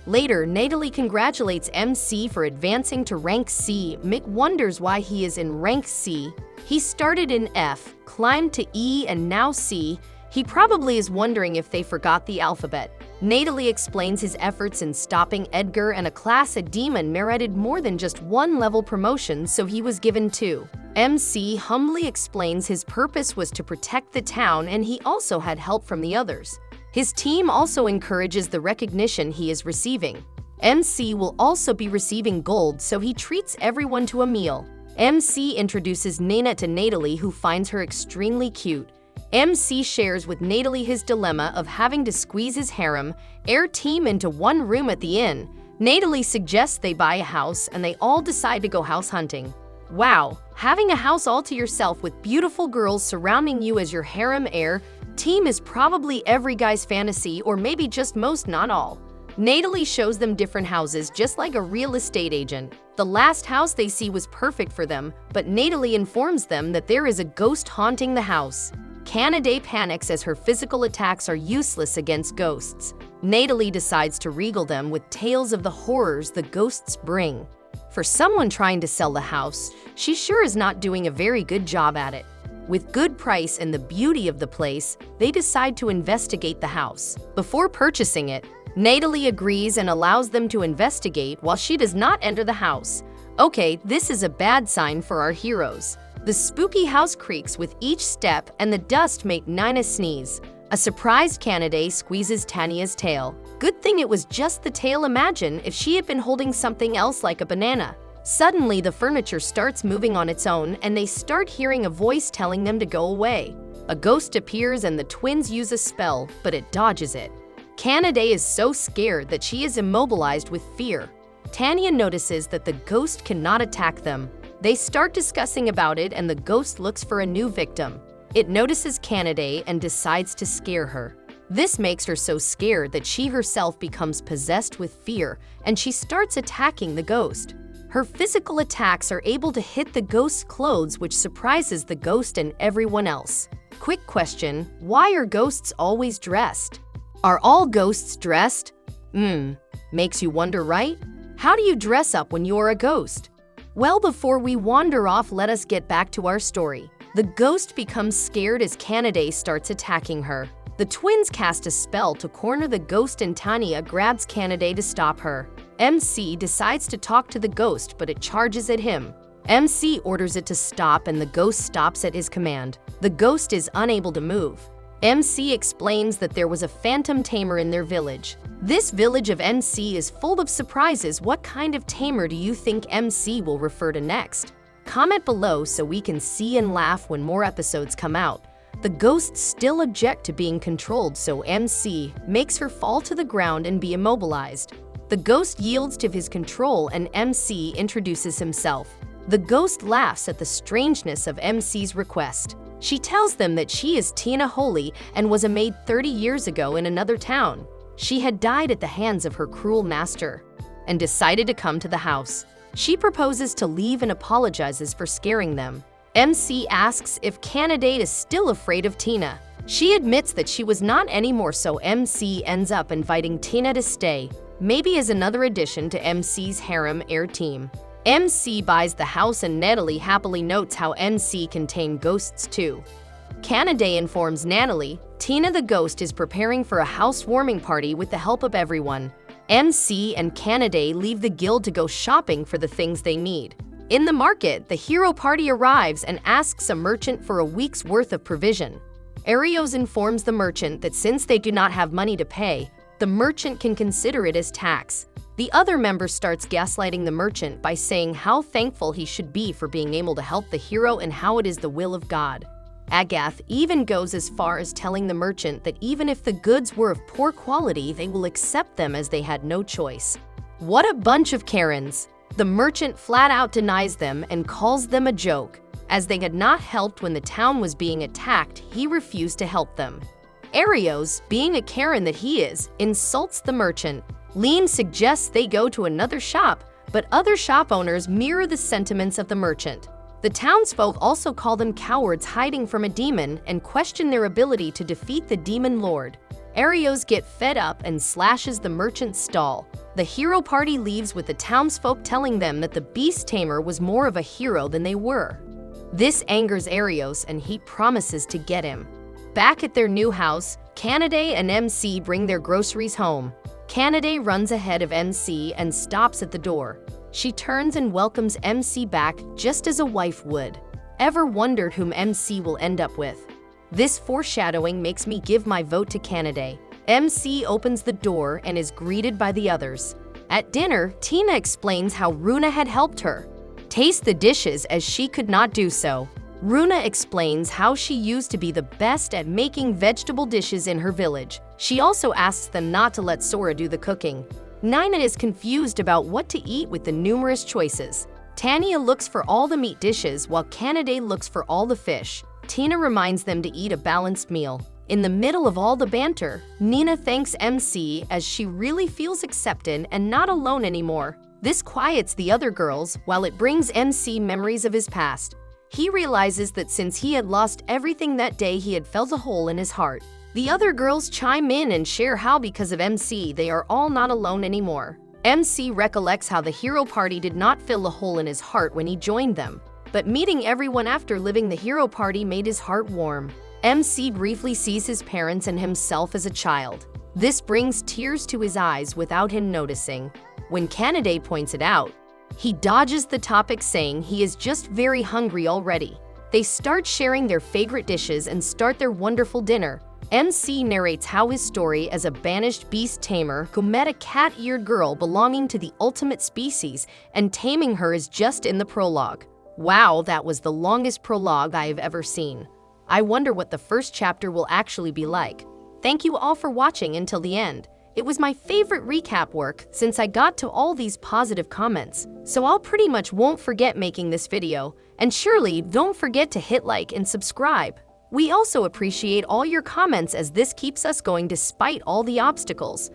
Later, Natalie congratulates MC for advancing to rank C. Mick wonders why he is in rank C. He started in F, climbed to E, and now C. He probably is wondering if they forgot the alphabet. Natalie explains his efforts in stopping Edgar and a class a demon merited more than just one level promotion, so he was given 2. MC humbly explains his purpose was to protect the town and he also had help from the others. His team also encourages the recognition he is receiving. MC will also be receiving gold, so he treats everyone to a meal. MC introduces Nana to Natalie, who finds her extremely cute. MC shares with Natalie his dilemma of having to squeeze his harem heir team into one room at the inn. Natalie suggests they buy a house and they all decide to go house hunting. Wow, having a house all to yourself with beautiful girls surrounding you as your harem heir team is probably every guy's fantasy, or maybe just most, not all. Natalie shows them different houses just like a real estate agent. The last house they see was perfect for them, but Natalie informs them that there is a ghost haunting the house. Canaday panics as her physical attacks are useless against ghosts. Natalie decides to regale them with tales of the horrors the ghosts bring. For someone trying to sell the house, she sure is not doing a very good job at it. With good price and the beauty of the place, they decide to investigate the house. Before purchasing it, Natalie agrees and allows them to investigate while she does not enter the house. Okay, this is a bad sign for our heroes. The spooky house creaks with each step and the dust make Nina sneeze. A surprised Canaday squeezes Tanya's tail. Good thing it was just the tail. Imagine if she had been holding something else like a banana. Suddenly, the furniture starts moving on its own and they start hearing a voice telling them to go away. A ghost appears and the twins use a spell, but it dodges it. Canaday is so scared that she is immobilized with fear. Tanya notices that the ghost cannot attack them. They start discussing about it and the ghost looks for a new victim. It notices Canaday and decides to scare her. This makes her so scared that she herself becomes possessed with fear and she starts attacking the ghost. Her physical attacks are able to hit the ghost's clothes, which surprises the ghost and everyone else. Quick question, why are ghosts always dressed? Are all ghosts dressed? Makes you wonder, right? How do you dress up when you're a ghost? Well, before we wander off, let us get back to our story. The ghost becomes scared as Canaday starts attacking her. The twins cast a spell to corner the ghost and Tanya grabs Canaday to stop her. MC decides to talk to the ghost, but it charges at him. MC orders it to stop and the ghost stops at his command. The ghost is unable to move. MC explains that there was a phantom tamer in their village. This village of MC is full of surprises. What kind of tamer do you think MC will refer to next? Comment below so we can see and laugh when more episodes come out. The ghosts still object to being controlled, so MC makes her fall to the ground and be immobilized. The ghost yields to his control and MC introduces himself. The ghost laughs at the strangeness of MC's request. She tells them that she is Tina Holy and was a maid 30 years ago in another town. She had died at the hands of her cruel master and decided to come to the house. She proposes to leave and apologizes for scaring them. MC asks if Canaday is still afraid of Tina. She admits that she was not anymore, so MC ends up inviting Tina to stay, maybe as another addition to MC's harem heir team. MC buys the house and Natalie happily notes how MC contained ghosts too. Canaday informs Natalie Tina the ghost is preparing for a housewarming party with the help of everyone. MC and Canaday leave the guild to go shopping for the things they need. In the market, the hero party arrives and asks a merchant for a week's worth of provision. Arios informs the merchant that since they do not have money to pay, the merchant can consider it as tax. The other member starts gaslighting the merchant by saying how thankful he should be for being able to help the hero and how it is the will of God. Agath even goes as far as telling the merchant that even if the goods were of poor quality, they will accept them as they had no choice. What a bunch of Karens! The merchant flat out denies them and calls them a joke. As they had not helped when the town was being attacked, he refused to help them. Arios, being a Karen that he is, insults the merchant. Lean suggests they go to another shop, but other shop owners mirror the sentiments of the merchant. The townsfolk also call them cowards hiding from a demon and question their ability to defeat the demon lord. Arios get fed up and slashes the merchant's stall. The hero party leaves with the townsfolk telling them that the beast tamer was more of a hero than they were. This angers Arios and he promises to get him. Back at their new house, Canaday and MC bring their groceries home. Canaday runs ahead of MC and stops at the door. She turns and welcomes MC back just as a wife would. Ever wondered whom MC will end up with? This foreshadowing makes me give my vote to Canaday. MC opens the door and is greeted by the others. At dinner, Tina explains how Runa had helped her taste the dishes as she could not do so. Runa explains how she used to be the best at making vegetable dishes in her village. She also asks them not to let Sora do the cooking. Nina is confused about what to eat with the numerous choices. Tanya looks for all the meat dishes while Canaday looks for all the fish. Tina reminds them to eat a balanced meal. In the middle of all the banter, Nina thanks MC as she really feels accepted and not alone anymore. This quiets the other girls while it brings MC memories of his past. He realizes that since he had lost everything that day, he had felt a hole in his heart. The other girls chime in and share how because of MC, they are all not alone anymore. MC recollects how the hero party did not fill a hole in his heart when he joined them, but meeting everyone after living the hero party made his heart warm. MC briefly sees his parents and himself as a child. This brings tears to his eyes without him noticing. When Canaday points it out, he dodges the topic saying he is just very hungry already. They start sharing their favorite dishes and start their wonderful dinner. MC narrates how his story as a banished beast tamer who met a cat-eared girl belonging to the ultimate species and taming her is just in the prologue. Wow, that was the longest prologue I have ever seen. I wonder what the first chapter will actually be like. Thank you all for watching until the end. It was my favorite recap work since I got to all these positive comments, so I'll pretty much won't forget making this video, and surely don't forget to hit like and subscribe. We also appreciate all your comments as this keeps us going despite all the obstacles.